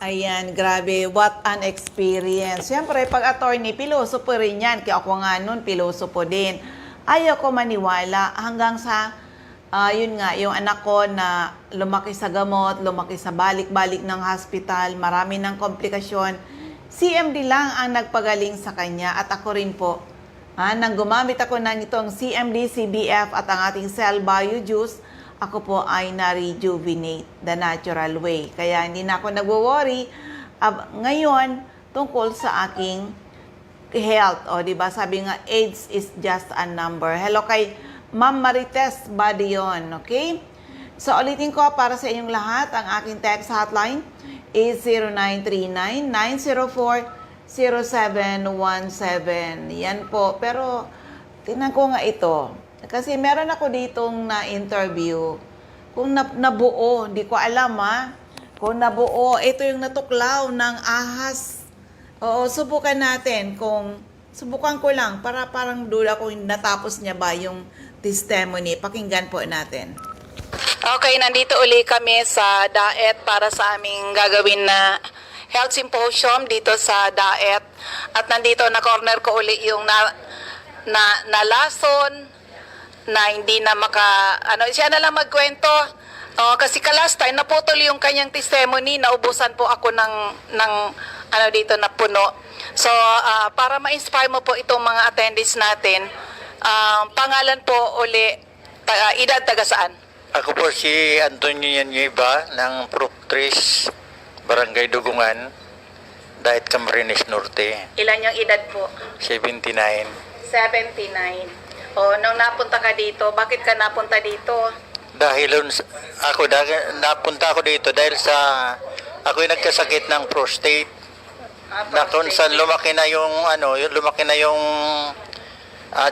S1: Ayan, grabe. What an experience. Siyempre, pag attorney, pilosopo rin yan. Kaya ako nga nun, pilosopo din. Ayaw ko maniwala hanggang sa, yun nga, yung anak ko na lumaki sa gamot, lumaki sa balik-balik ng hospital, marami ng komplikasyon. CMD lang ang nagpagaling sa kanya at ako rin po. Nang gumamit ako ng itong CMD, CBF at ang ating Cell Bio Juice, ako po ay na-rejuvenate the natural way. Kaya hindi na ako nagwo-worry ngayon tungkol sa aking health. O, diba? Sabi nga, AIDS is just a number. Hello kay Ma'am Marites Badion. Okay? So, ulitin ko para sa inyong lahat, ang aking text hotline is 0939-904-0717. Yan po. Pero, tingnan ko nga ito. Kasi meron ako ditong na-interview. Kung nabuo, hindi ko alam Kung nabuo, ito yung natuklaw ng ahas. Oo, subukan ko lang para parang dula kung natapos niya ba yung testimony. Pakinggan po natin.
S3: Okay, nandito uli kami sa DAET para sa aming gagawin na health symposium dito sa DAET. At nandito na corner ko uli yung nalason na hindi na siya na lang magkwento. Kasi last time naputol yung kanyang testimony, naubusan po ako ng dito na puno. So, para ma-inspire mo po itong mga attendees natin, pangalan po uli, edad taga saan?
S6: Ako po si Antonio Yanyeba ng Proof 3, Barangay Dugungan, Daet Camarines Norte,
S3: Ilan yung edad po?
S6: 79.
S3: 79. Nung napunta ka dito, bakit ka napunta dito?
S6: Napunta ako dito dahil sa ako'y nagkasakit ng prostate. Na kung saan lumaki na yung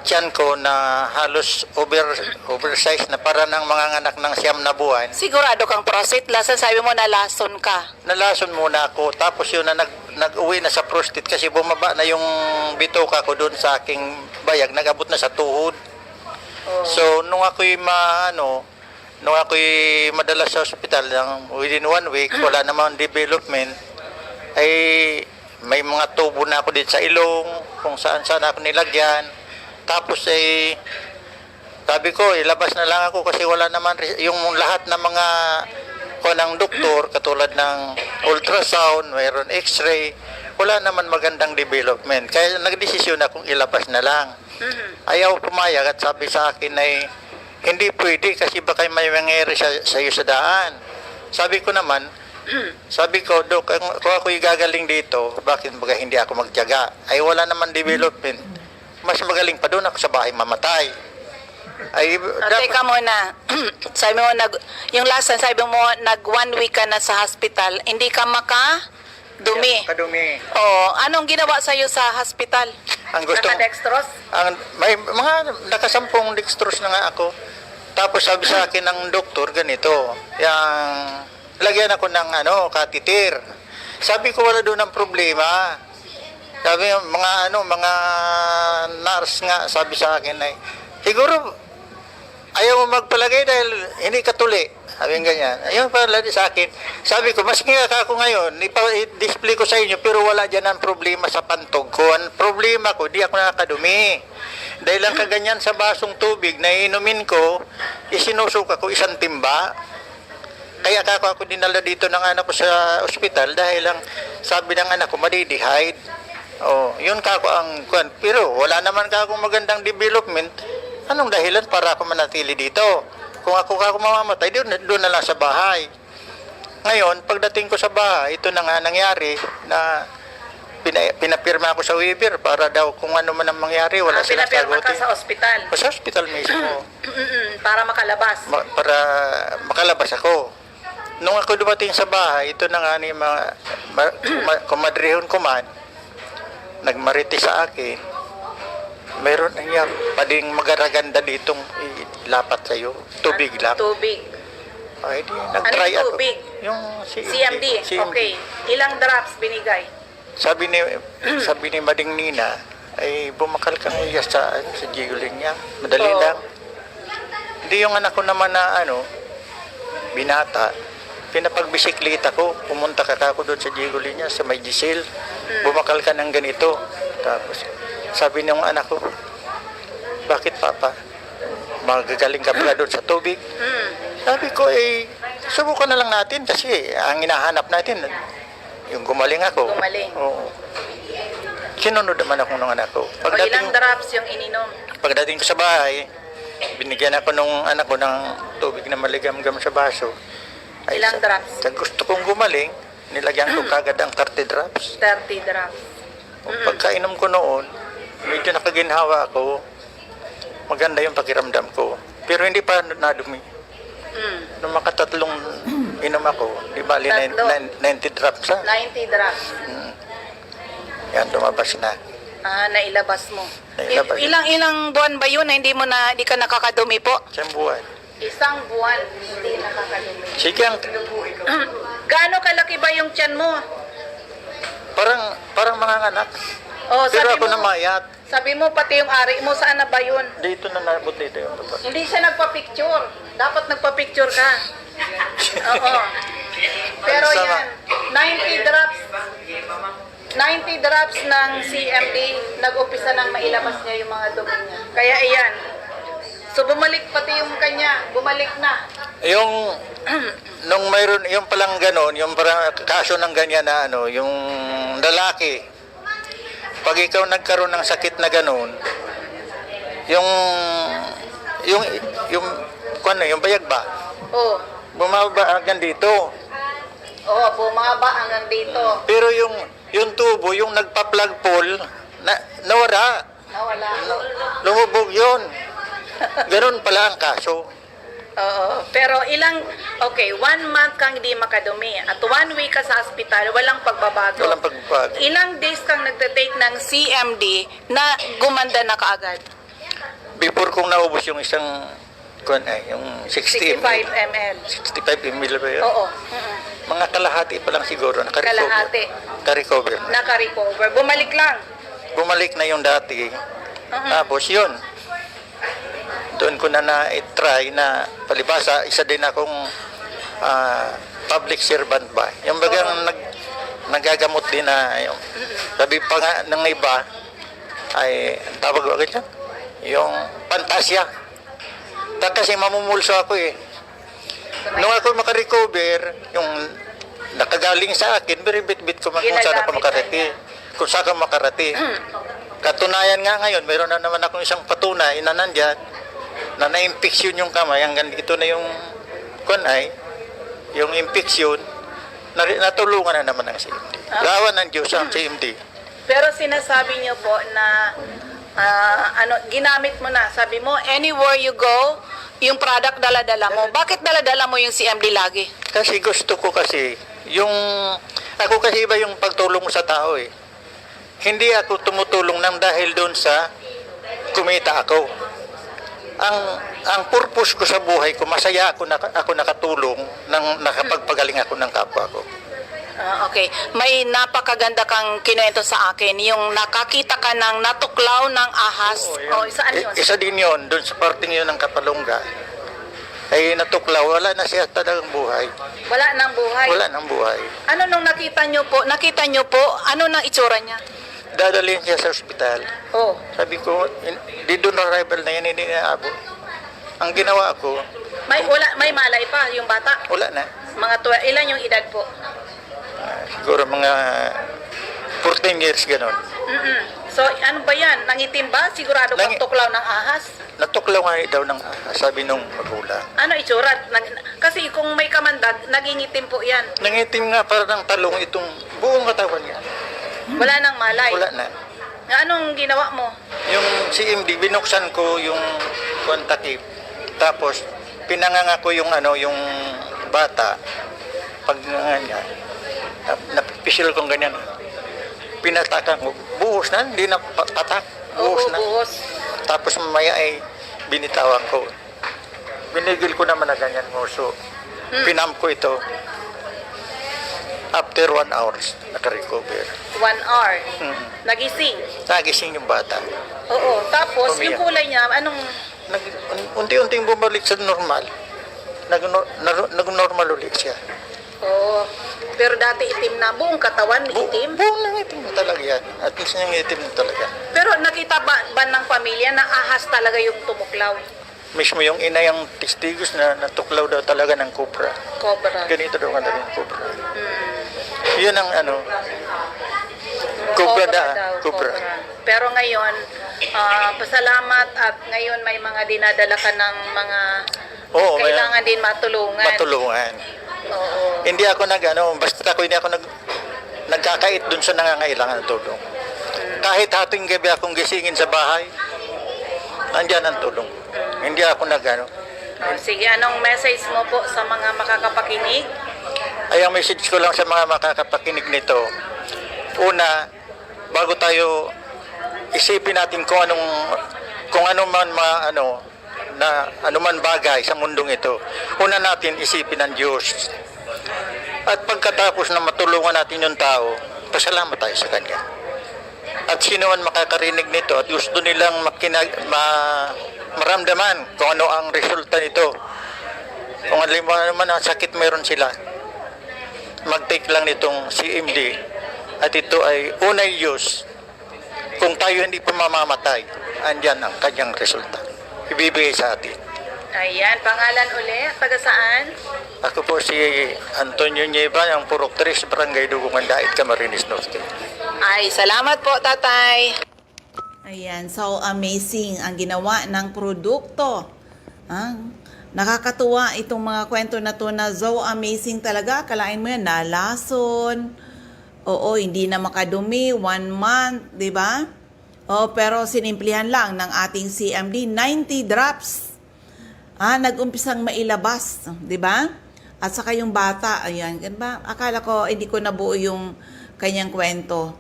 S6: tiyan ko na halos oversize na para ng mga anak ng 9 na buwan.
S3: Sigurado kang prostate lason, sabi mo nalason ka.
S6: Nalason muna ako, tapos yun na nag-uwi na sa prostate kasi bumaba na yung bituka ko doon sa aking bayag, nag-abot na sa tuhod. So nung ako'y madala sa ospital within 1 week, wala namang development, ay may mga tubo na ako dito sa ilong, kung saan ako nilagyan. Tapos sabi ko, ilabas na lang ako kasi wala naman yung lahat ng mga ng doktor, katulad ng ultrasound, mayroon x-ray, wala naman magandang development. Kaya nagdesisyon akong ilabas na lang. Ayaw pumayag at sabi sa akin ay hindi pwede kasi baka may mangyari sa iyo sa daan. Sabi ko, Dok, kung ako'y gagaling dito, bakit baga hindi ako magtiyaga? Ay wala naman development. Mas magaling pa doon ako sa bahay mamatay.
S3: Teka muna. Sabi mo, yung last time, sabi mo, 1 week ka na sa hospital, hindi ka makadumi.
S6: Kadumi.
S3: Anong ginawa sa'yo sa hospital?
S6: Ang gusto
S3: Naka-dextrose?
S6: May mga nakasampung dextrose na nga ako. Tapos sabi sa akin ng doktor ganito, lagyan ako ng catheter. Sabi ko wala doon ang problema. Sabi mga nurse nga sabi sa akin ay siguro ayaw mo magpalagay dahil hindi ka tuli. Sabi ganyan. Ayun pala sa akin. Sabi ko, mas nga ako ngayon, i-display ko sa inyo, pero wala dyan ang problema sa pantog ko. Ang problema ko, di ako nakakadumi. Dahil lang kaganyan sa basong tubig na inumin ko, isinusuka ko 1 timba. Kaya ako dinala dito ng anak ko sa ospital dahil lang sabi ng anak ko, madidihide. Yun ang kwan. Pero wala naman akong magandang development. Anong dahilan para ako manatili dito? Kung ako mamamatay, doon na lang sa bahay. Ngayon, pagdating ko sa bahay, ito na nga nangyari na pinapirma ako sa waiver para daw kung ano man ang mangyari, wala silang
S3: Pinapirma ka
S6: sagutin.
S3: sa ospital?
S6: Sa ospital mismo.
S3: Para makalabas?
S6: Para makalabas ako. Nung ako dumating sa bahay, ito na nga ni kumadrihon ko man, nagmariti sa akin, mayroon niya pading magaraganda ditong ilapat sa'yo. Tubig lang.
S3: Tubig.
S6: Ay, di, nag-try
S3: Ano yung
S6: ako.
S3: tubig?
S6: Yung
S3: CMD?
S6: CMD.
S3: Okay. Ilang drops binigay?
S6: Sabi ni Mading Nina, ay bumakal ka ngayon sa Gigolin niya. Madali lang. Hindi yung anak ko naman na binata. Pinapagbisikleta ko, pumunta ka ako doon sa Gigolin niya, sa may Giselle. Bumakal ka ng ganito. Tapos, sabi ng anak ko, bakit papa? Magagaling ka pala doon sa tubig. Sabi ko, subukan na lang natin kasi ang hinahanap natin, yung gumaling ako.
S3: Gumaling.
S6: Oo. Sinunod naman ako ng anak ko.
S3: Ilang drops yung ininom?
S6: Pagdating ko sa bahay, binigyan ako nung anak ko ng tubig na maligam-gam sa baso.
S3: Ilang drops?
S6: Sa gusto kong gumaling, nilagyan ko kagad ang 30 drops.
S3: 30 drops.
S6: Pagkainom ko noon, medyo nakaginhawa ako. Maganda yung pakiramdam ko. Pero hindi pa nadumi. Nung makatatlong inom ako, di bali 90 drops ha?
S3: 90 drops.
S6: Yan, lumabas na.
S3: Nailabas mo.
S6: Nailabas.
S3: Ilang buwan ba yun na hindi ka nakakadumi po?
S6: 1 buwan.
S3: 1 buwan hindi nakakadumi.
S6: Sige,
S3: Gaano kalaki ba yung tiyan mo?
S6: parang mga anak.
S3: Oh,
S6: Pero
S3: sabi
S6: ako
S3: mo,
S6: namayat.
S3: sabi mo pati yung ari mo, saan na ba yun?
S6: Dito na nabot dito yung baba.
S3: Hindi siya nagpa-picture. Dapat nagpa-picture ka. Oo. Pero
S6: Sama.
S3: yan, 90 drops ng CMD, nag-umpisa nang mailabas niya yung mga dumi niya. Kaya iyan. So bumalik pati yung kanya, bumalik na.
S6: Yung nung mayroon yung palang ganon, yung parang kaso ng ganyan na ano, yung lalaki, pag ikaw nagkaroon ng sakit na ganon, yung yung bayag ba?
S3: Oh.
S6: Bumaba hanggang dito.
S3: Oh, bumaba hanggang dito.
S6: Pero yung tubo, yung nagpa-plug pull, nawala.
S3: Nawala.
S6: Lumubog yun. Ganon pala ang kaso.
S3: Oo. Pero okay, 1 month kang hindi makadumi at 1 week ka sa hospital, walang pagbabago.
S6: Walang pagbabago.
S3: Ilang days kang nagte-take ng CMD na gumanda na kaagad?
S6: Before kong naubos yung isang, yung
S3: 65 ml.
S6: 65 ml ba yun?
S3: Oo.
S6: Mga kalahati pa lang siguro.
S3: Kalahati.
S6: Naka-recover na.
S3: Naka-recover. Bumalik lang.
S6: Bumalik na yung dati. Tapos yun. Doon ko na na-try na palibasa, isa din akong public servant ba. Yung bagang nagagamot din na yung, sabi pa nga ng iba, ay tawag ko agad yan, yung pantasya. Kasi mamumulso ako eh. Nung ako makarecover, yung nakagaling sa akin, biribit-bit ko kung saan ako makarati. Kung saan ako makarati. Katunayan nga ngayon, mayroon na naman akong isang patunay na nandyan, na na-infection yung kamay, hanggang dito na yung yung infection, natulungan na naman ng CMD. Gawa ng Diyos ang CMD.
S3: Pero sinasabi niyo po na ginamit mo na. Sabi mo, anywhere you go, yung product dala-dala mo. Bakit dala-dala mo yung CMD lagi?
S6: Kasi gusto ko kasi, ako kasi iba yung pagtulong sa tao eh. Hindi ako tumutulong nang dahil doon sa kumita ako. Ang purpose ko sa buhay ko, masaya ako nakatulong nang nakapagpagaling ako ng kapwa ko.
S3: Okay. May napakaganda kang kinuwento sa akin. Yung nakakita ka ng natuklaw ng ahas. Saan yun?
S6: Isa din yun, doon sa parting yun ng Kapalungga. Ay natuklaw, wala na siya talagang buhay.
S3: Wala nang buhay.
S6: Wala nang buhay.
S3: Ano nung nakita nyo po, ano nang itsura niya?
S6: Dadalhin siya sa ospital.
S3: Oh.
S6: Sabi ko, di doon arrival na yan, hindi na abot. Ang ginawa ko,
S3: May malay pa yung bata.
S6: wala na.
S3: Mga ilan yung edad po?
S6: Siguro mga 14 years ganon.
S3: So, ano ba yan? Nangitim ba? Sigurado kang tuklaw ng ahas?
S6: Natuklaw nga daw ng sabi nung magulang.
S3: Ano itsura? Kasi kung may kamandag, nagingitim po yan.
S6: Nangitim nga para ng talong itong buong katawan niya.
S3: Wala nang malay.
S6: Wala na.
S3: Anong ginawa mo?
S6: Yung CMD, binuksan ko yung kontakip. Tapos, pinanganga ko yung yung bata. Pag niya, napisil kong ganyan. Pinatakan ko. Buhos na, hindi na patak. Buhos na.
S3: Buhos.
S6: Tapos mamaya ay binitawan ko. Binigil ko naman na ganyan mo. So, pinam ko ito. After 1 hour, naka-recover.
S3: 1 hour. Nagising.
S6: Nagising yung bata.
S3: Oo. Tapos,
S6: Umiyak.
S3: yung kulay niya, anong...
S6: Unti-unting bumalik sa normal. Nag-normal ulit siya.
S3: Oo. Pero dati itim na. Buong katawan, itim.
S6: Buong lang itim na talaga yan. At least yung itim na talaga.
S3: Pero nakita ba ng pamilya na ahas talaga yung tumuklaw?
S6: Mismo yung ina yung testigos na natuklaw daw talaga ng cobra.
S3: Cobra.
S6: Ganito daw ang ng cobra. Yun ang cobra
S3: daw,
S6: cobra.
S3: Pero ngayon, pasalamat at ngayon may mga dinadala ka ng mga
S6: Oo,
S3: kailangan din matulungan.
S6: Matulungan.
S3: Oo.
S6: Hindi ako basta hindi ako nagkakait dun sa nangangailangan ng tulong. Kahit hating gabi akong gisingin sa bahay, nandiyan ang tulong. Hindi ako
S3: Sige, anong message mo po sa mga makakapakinig?
S6: Ay, ang message ko lang sa mga makakapakinig nito. Una, bago tayo isipin natin kung ano man bagay sa mundong ito. Una natin isipin ang Diyos. At pagkatapos na matulungan natin yung tao, Pasalamat tayo sa Kanya. At sino man makakarinig nito at gusto nilang maramdaman kung ano ang resulta nito. Kung alam naman ang sakit meron sila, mag-take lang nitong CMD at ito ay unay use. Kung tayo hindi pa mamamatay, andyan ang kanyang resulta. Ibibigay sa atin.
S3: Ayan, pangalan ulit, taga saan?
S6: Ako po si Antonio Nieva, ang Purok 3, Barangay Dugungan, Daet, Camarines Norte.
S3: Ay, salamat po, tatay.
S1: Ayan, so amazing ang ginawa ng produkto. Nakakatuwa itong mga kwento na to na so amazing talaga. Kalain mo yan, nalason. Oo, hindi na makadumi, 1 month, di ba? Pero sinimplihan lang ng ating CMD, 90 drops. Nag-umpisang mailabas, di ba? At saka yung bata, ayan, ba? Akala ko, hindi ko nabuo yung kanyang kwento.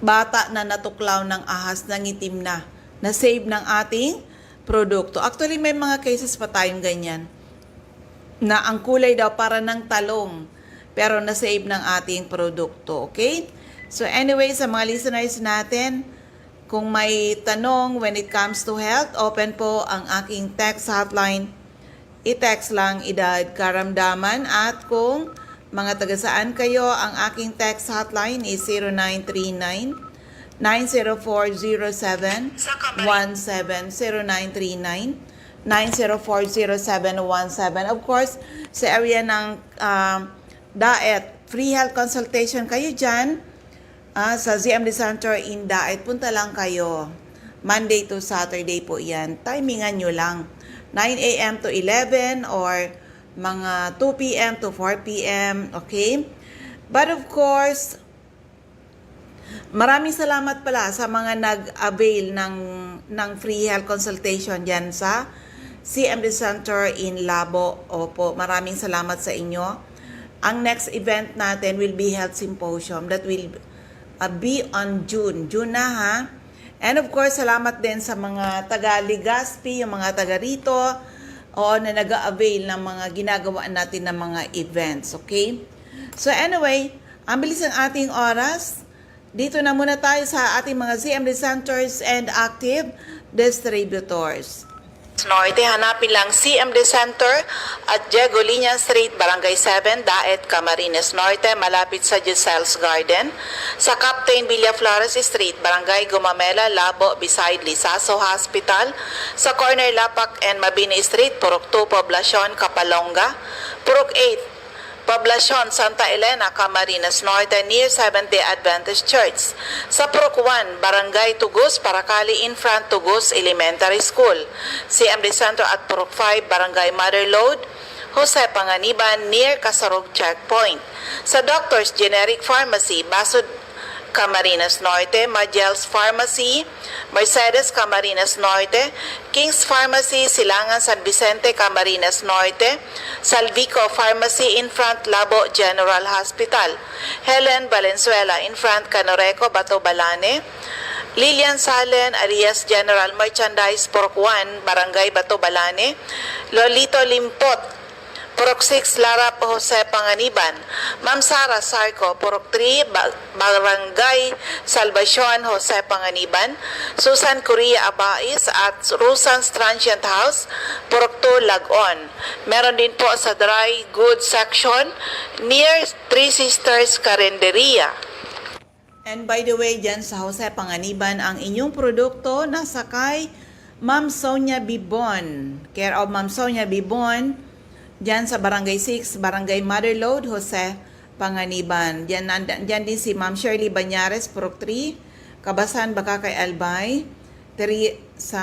S1: Bata na natuklaw ng ahas, nangitim na save ng ating produkto. Actually, may mga cases pa tayong ganyan, na ang kulay daw para ng talong, pero na-save ng ating produkto, okay? So anyway, sa mga listeners natin, kung may tanong when it comes to health, open po ang aking text hotline. I-text lang edad karamdaman, at kung mga taga-saan kayo, ang aking text hotline is 0939-9040717, 0939-9040717. Of course, sa area ng Daet, free health consultation kayo dyan. Sa ZMD Center in Daet, punta lang kayo. Monday to Saturday po yan. Timingan nyo lang. 9 a.m. to 11 or mga 2 p.m. to 4 p.m. Okay? But of course, maraming salamat pala sa mga nag-avail ng free health consultation dyan sa CMD Center in Labo. Opo, maraming salamat sa inyo. Ang next event natin will be Health Symposium that will be on June. June na, ha? And of course, salamat din sa mga taga-Legazpi, yung mga taga rito, na nag-avail ng mga ginagawa natin ng mga events. Okay? So anyway, ang bilis ng ating oras. Dito na muna tayo sa ating mga CMD centers and active distributors.
S3: Norte, hanapin lang CMD Center at Diego Liña Street, Barangay 7, Daet, Camarines Norte, malapit sa Giselle's Garden. Sa Captain Villaflores Street, Barangay Gumamela, Labo, beside Lisaso Hospital. Sa corner Lapak and Mabini Street, Purok 2, Poblacion, Kapalonga. Purok 8, Poblacion, Santa Elena, Camarines Norte, near Seventh-day Adventist Church. Sa Purok 1, Barangay Tugus, Paracali, in front Tugus Elementary School. CMD Center at Purok 5, Barangay Motherlode, Jose Panganiban, near Kasarog Checkpoint. Sa Doctor's Generic Pharmacy, Basud, Camarines Norte, Magel's Pharmacy, Mercedes, Camarines Norte, King's Pharmacy, Silangan, San Vicente, Camarines Norte, Salvico Pharmacy, in front Labo General Hospital, Helen Valenzuela, in front Canoreco, Bato Balane, Lilian Salen, Arias General Merchandise, Purok 1, Barangay Bato Balane, Lolito Limpot, Purok 6, Larap, Jose Panganiban. Ma'am Sara Sarco, Purok 3, Barangay Salvacion, Jose Panganiban. Susan Correa Abais at Rusan's Transient House, Purok 2, Lagon. Meron din po sa dry goods section near Three Sisters Carinderia.
S1: And by the way, dyan sa Jose Panganiban, ang inyong produkto nasa kay Ma'am Sonia Bibon. Care of Ma'am Sonia Bibon. Diyan sa Barangay 6, Barangay Motherlode, Jose Panganiban. Diyan din si Ma'am Shirley Banyares, Purok 3, Kabasan, Bakakay, Albay. 3 sa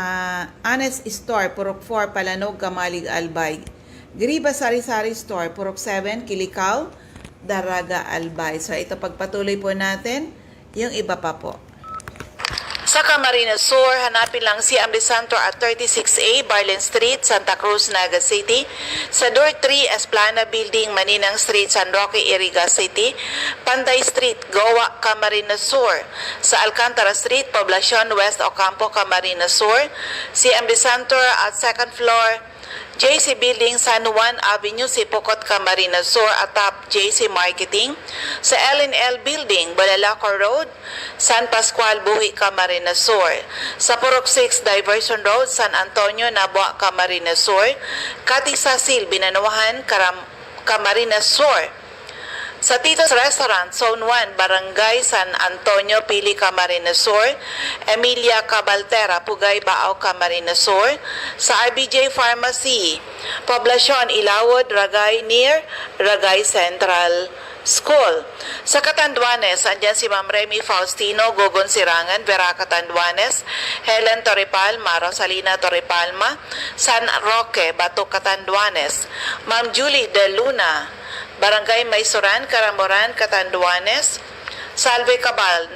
S1: Anes Store, Purok 4, Palanog, Kamalig, Albay. Griba Sari-Sari Store, Purok 7, Kilikaw, Daraga, Albay. So ito, pagpatuloy po natin yung iba pa po.
S3: Sa Camarines Sur, hanapin lang CMD Center at 36A, Barlin Street, Santa Cruz, Naga City. Sa Door 3, Esplana Building, Maninang Street, San Roque, Iriga City. Panday Street, Goa, Camarines Sur. Sa Alcantara Street, Poblacion, West Ocampo, Camarines Sur. CMD Center at 2nd floor, JC Building, San Juan Avenue, Sipocot, Camarines Sur, atap JC Marketing. Sa L&L Building, Balalaco Road, San Pascual, Buhi, Camarines Sur. Sa Purok 6 Diversion Road, San Antonio, Nabua, Camarines Sur. Katisasil, Binanawahan, Camarines Sur. Sa Tito's Restaurant, Zone 1, Barangay San Antonio, Pili, Camarines Sur. Emilia Cabaltera, Pugay, Baaw, Camarines Sur. Sa RBJ Pharmacy, Poblacion, Ilawod, Ragay, near Ragay Central School. Sa Catanduanes, andyan si Ma'am Remy Faustino, Gogon Sirangan, Vera Catanduanes, Helen Torrepalma, Rosalina Torrepalma, San Roque, Bato, Catanduanes. Ma'am Julie De Luna, Barangay Maysuran, Caramoran, Catanduanes. Salve Cabal,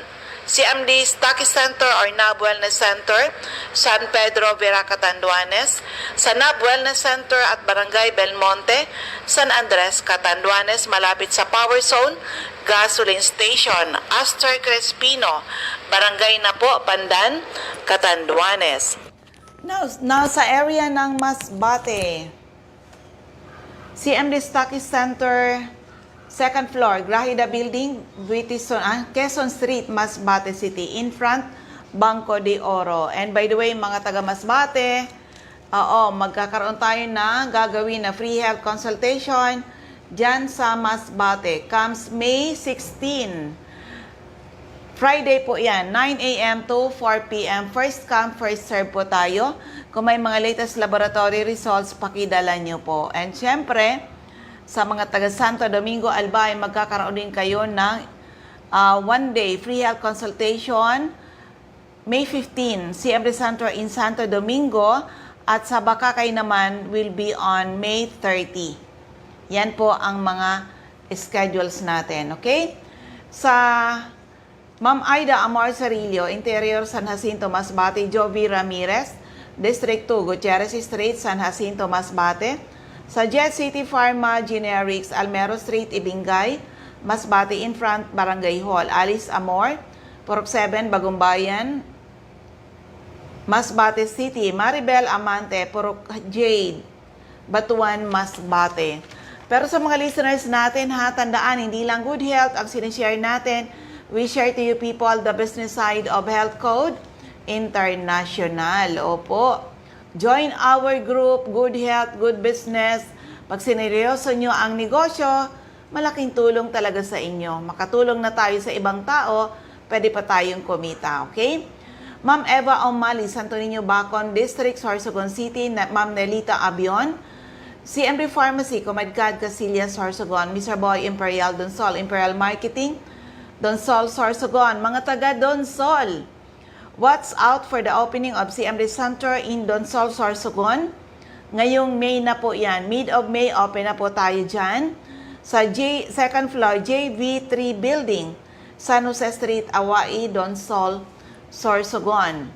S3: CMD Stocky Center or NAB Wellness Center, San Pedro, Vera, Catanduanes. Sa NAB Wellness Center at Barangay Belmonte, San Andres, Catanduanes, malapit sa Power Zone, Gasoline Station, Astor Crespino, Barangay Napo, Pandan, Catanduanes.
S1: Now sa area ng Masbate, CMD Stocky Center, second floor, Grahida Building, Quezon Street, Masbate City, in front, Banco de Oro. And by the way, mga taga Masbate, magkakaroon tayo na gagawin na free health consultation dyan sa Masbate. Comes May 16. Friday po yan, 9 a.m. to 4 p.m. First come, first serve po tayo. Kung may mga latest laboratory results, pakidala nyo po. And syempre, sa mga taga Santo Domingo, Albay, magkakaroon din kayo ng one-day free health consultation, May 15, CMD Center in Santo Domingo, at sa Bakakay naman will be on May 30. Yan po ang mga schedules natin, okay? Sa Ma'am Aida Amor Sarillo, Interior San Jacinto, Masbate, Jovi Ramirez, District 2, Gutierrez Street, San Jacinto, Masbate. Sa Jet City Pharma Generics, Almero Street, Ibingay, Masbate, in front, Barangay Hall. Alice Amor, Purok 7, Bagumbayan, Masbate City. Maribel Amante, Purok Jade, Batuan, Masbate. Pero sa mga listeners natin, tandaan, hindi lang good health ang sinishare natin. We share to you people the business side of Health Code International. Opo. Join our group, Good Health, Good Business. Pag sineryoso nyo ang negosyo, malaking tulong talaga sa inyo. Makatulong na tayo sa ibang tao, pwede pa tayong kumita. Okay? Ma'am Eva Omali, Santo Niño, Bacon District, Sorsogon City. Ma'am Nelita Abion, CMB Pharmacy, Comadcad, Casillas, Sorsogon. Mr. Boy, Imperial Donsol, Imperial Marketing, Donsol, Sorsogon. Mga taga Donsol, watch out for the opening of CMD Center in Donsol, Sorsogon. Ngayong May na po yan. Mid of May, open na po tayo dyan. Sa second floor, JV3 Building, San Jose Street, Awai, Donsol, Sorsogon.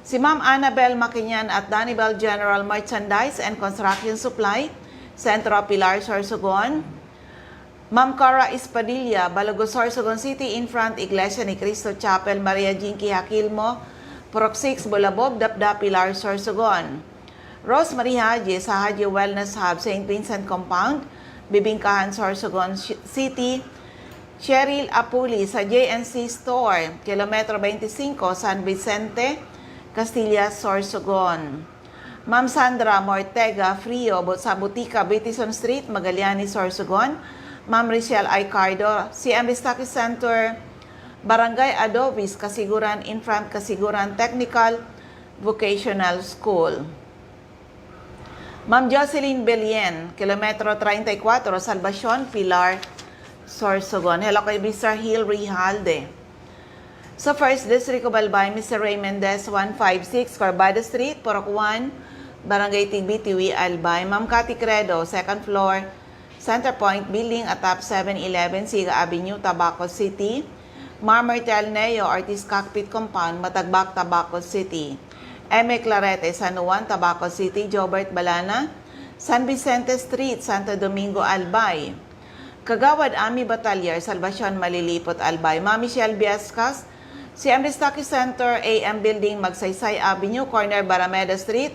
S1: Si Ma'am Annabel Makinyan at Danibel General Merchandise and Construction Supply, Centro Pilar, Sorsogon. Ma'am Cara Espadilla, Balago, Sorsogon City, in front, Iglesia ni Cristo Chapel, Maria Jinky Hakilmo, Purok 6, Bulabog, Dapda, Pilar, Sorsogon. Rosemary Haji sa Haji Wellness Hub, St. Vincent Compound, Bibingkahan, Sorsogon City. Cheryl Apuli sa JNC Store, Kilometro 25, San Vicente, Castillas, Sorsogon. Ma'am Sandra Mortega Frio sa Butika, Bitison Street, Magallanes, Sorsogon. Ma'am Richelle Aicardo, CMB Stocky Center, Barangay Adobis, Kasiguran, in front, Kasiguran Technical Vocational School. Ma'am Jocelyn Belien, Kilometro 34, Salvacion, Pilar, Sorsogon. Hello kay Mr. Hill Rijalde. Sa First District of Albay, Mr. Ray Mendez, 156, Corbada Street, Purok 1, Barangay Tigbitiwi, Albay. Ma'am Cathy Credo, second floor, Center Point Building, atap 711, Siga Avenue, Tabaco City. Marmartel Neo, Artist Cockpit Compound, Matagbak, Tabaco City. M.A. Clarete, San Juan, Tabaco City. Jobert Balana, San Vicente Street, Santo Domingo, Albay. Kagawad Ami Batalyer, Salvacion, Malilipot, Albay. Ma'am Michelle Biascas, CMD Stocky Center, AM Building, Magsaysay Avenue, corner Barameda Street,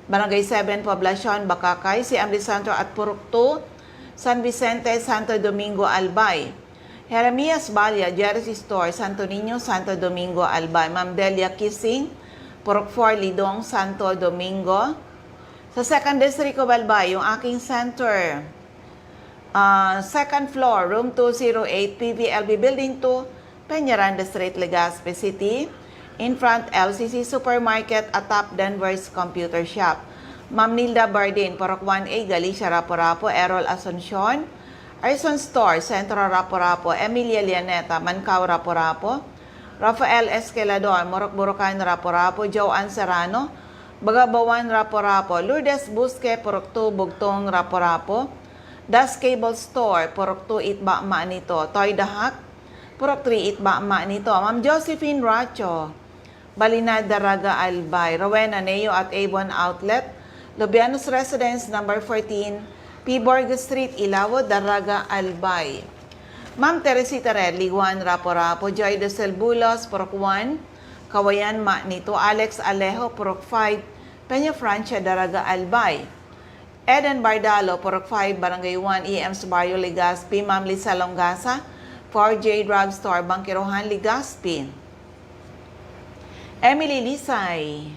S1: Barangay 7, Poblacion, Bacacay, CMD Center at Purok 2, San Vicente, Santo Domingo, Albay. Jeremias Balia, Jersey Store, Santo Niño, Santo Domingo, Albay. Ma'am Delia Kissing, Purok 4, Lidong, Santo Domingo. Sa 2nd District of Albay, yung aking center, 2nd floor, room 208, PVLB Building 2, Peñaranda Street, Legazpi City. In front, LCC Supermarket at Top Denver's Computer Shop. Ma'am Nilda Bardin, Purok 1A, Galicia, Rapo-Rapo, Errol Asuncion. Arson Store, Centro Rapo-Rapo, Emilia Lianeta, Mancao, Rapo-Rapo. Rafael Esquelador, Morok-Borocan, Rapo-Rapo, Joanne Serrano, Bagabawan, Rapo-Rapo. Lourdes Busque, Purok 2, Bugtong, Rapo-Rapo. Das Cable Store, Purok 2, Itba, Manito. Toy Dahak, Purok 3, Itba, Manito. Ma'am Josephine Racho, Balinad, Daraga, Albay. Rowena Neo at Avon Outlet. Lobianos Residence, number 14, P. Borges Street, Ilawod, Daraga, Albay. Ma'am Teresita Red, Liguan, Rapo-Rapo. Joy de Bulos, Purok 1, Kawayan, Manito. Alex Alejo, Purok 5, Peña Francia, Daraga, Albay. Eden Bardalo, Purok 5, Barangay 1, EM's Barrio, Legazpi. Ma'am Lisa Longasa, 4J Drugstore, Bangkirohan, Legazpi. Emily Lisay,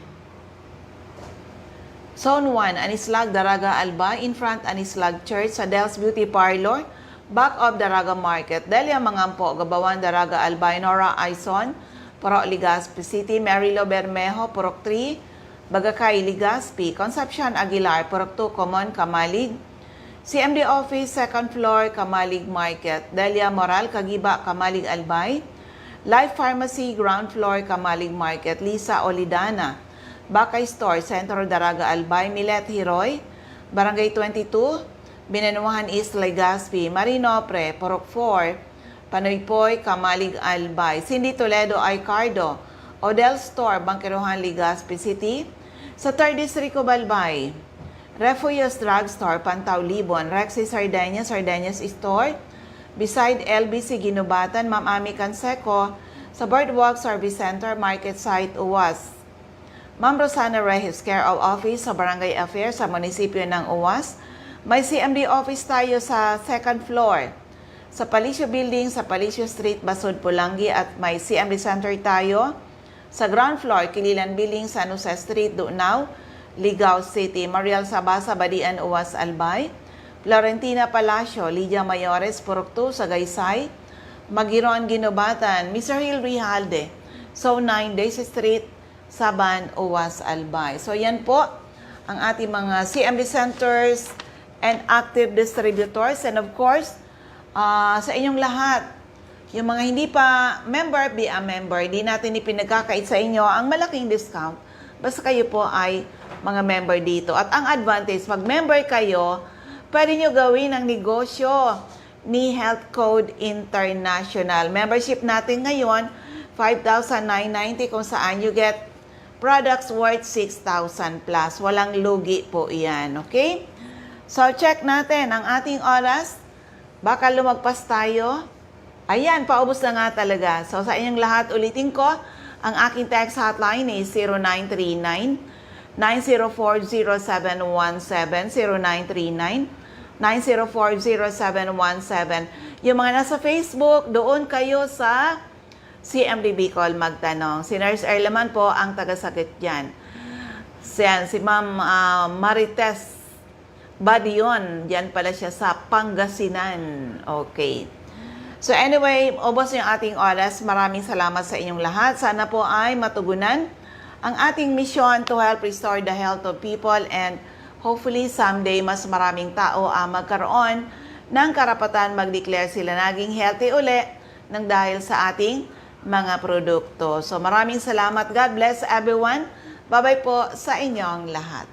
S1: Zone 1, Anislag, Daraga, Albay. In front, Anislag Church. Sa Del's Beauty Parlor, back of Daraga Market. Delia Mangampo, Gabawan, Daraga, Albay. Nora Aison, Purok Legazpi City. Marilo Bermejo, Purok 3, Bagakay, Legazpi. Concepcion Aguilar, Purok 2, Common, Kamalig. CMD Office, 2nd floor, Kamalig Market. Delia Moral, Kagiba, Kamalig, Albay. Life Pharmacy, ground floor, Kamalig Market. Lisa Olidana, Bakay Store, Centro Daraga, Albay. Milet Hiroy, Barangay 22, Binanuhan East, Legazpi. Marinopre, Purok 4, Panoypoy, Kamalig, Albay. Cindy Toledo, Icardo, Odell Store, Bangkirohan, Legazpi City. Sa 3rd District of Albay, Refuyos Drugstore, Pantaw, Libon. Rexy Sardeñas, Sardeñas Store, beside LBC Ginubatan. Ma'am Ami Canseco, sa Birdwalk Service Center, Market Site, Uwas. Ma'am Rosana Reyes, Care of Office sa Barangay Affairs sa munisipyo ng Uwas. May CMD office tayo sa 2nd floor, sa Palicio Building, sa Palicio Street, Basod, Pulangi. At may CMD Center tayo sa ground floor, Kililan Building, San Jose Street, Dunao, Ligao City. Mariel Sabasa, Badian, Uwas, Albay. Florentina Palacio, Lydia Mayores, Purok 2, Sagaysay. Magiron, Ginubatan. Mr. Hill Rijalde, So 9 Days Street, Saban, Uwas, Albay. So yan po ang ating mga CMD centers and active distributors. And of course, sa inyong lahat, yung mga hindi pa member, be a member. Di natin ipinagkakait sa inyo ang malaking discount. Basta kayo po ay mga member dito. At ang advantage, mag-member kayo, pwede nyo gawin ang negosyo ni Health Code International. Membership natin ngayon, 5,990 kung saan you get products worth 6,000 plus. Walang lugi po iyan, okay? So, check natin ang ating oras. Baka lumagpas tayo. Ayan, paubos na nga talaga. So, sa inyong lahat, ulitin ko, ang aking text hotline is 0939-904-0717, 0939-904-0717. Yung mga nasa Facebook, doon kayo sa CMD Bicol magtanong. Si Nurse Erlaman po ang taga-sakit dyan. Si Ma'am Marites Badion, dyan pala siya sa Pangasinan. Okay. So anyway, ubos yung ating oras. Maraming salamat sa inyong lahat. Sana po ay matugunan ang ating mission to help restore the health of people, and hopefully someday mas maraming tao ang magkaroon ng karapatan mag-declare sila naging healthy uli nang dahil sa ating mga produkto. So maraming salamat. God bless everyone. Bye-bye po sa inyong lahat.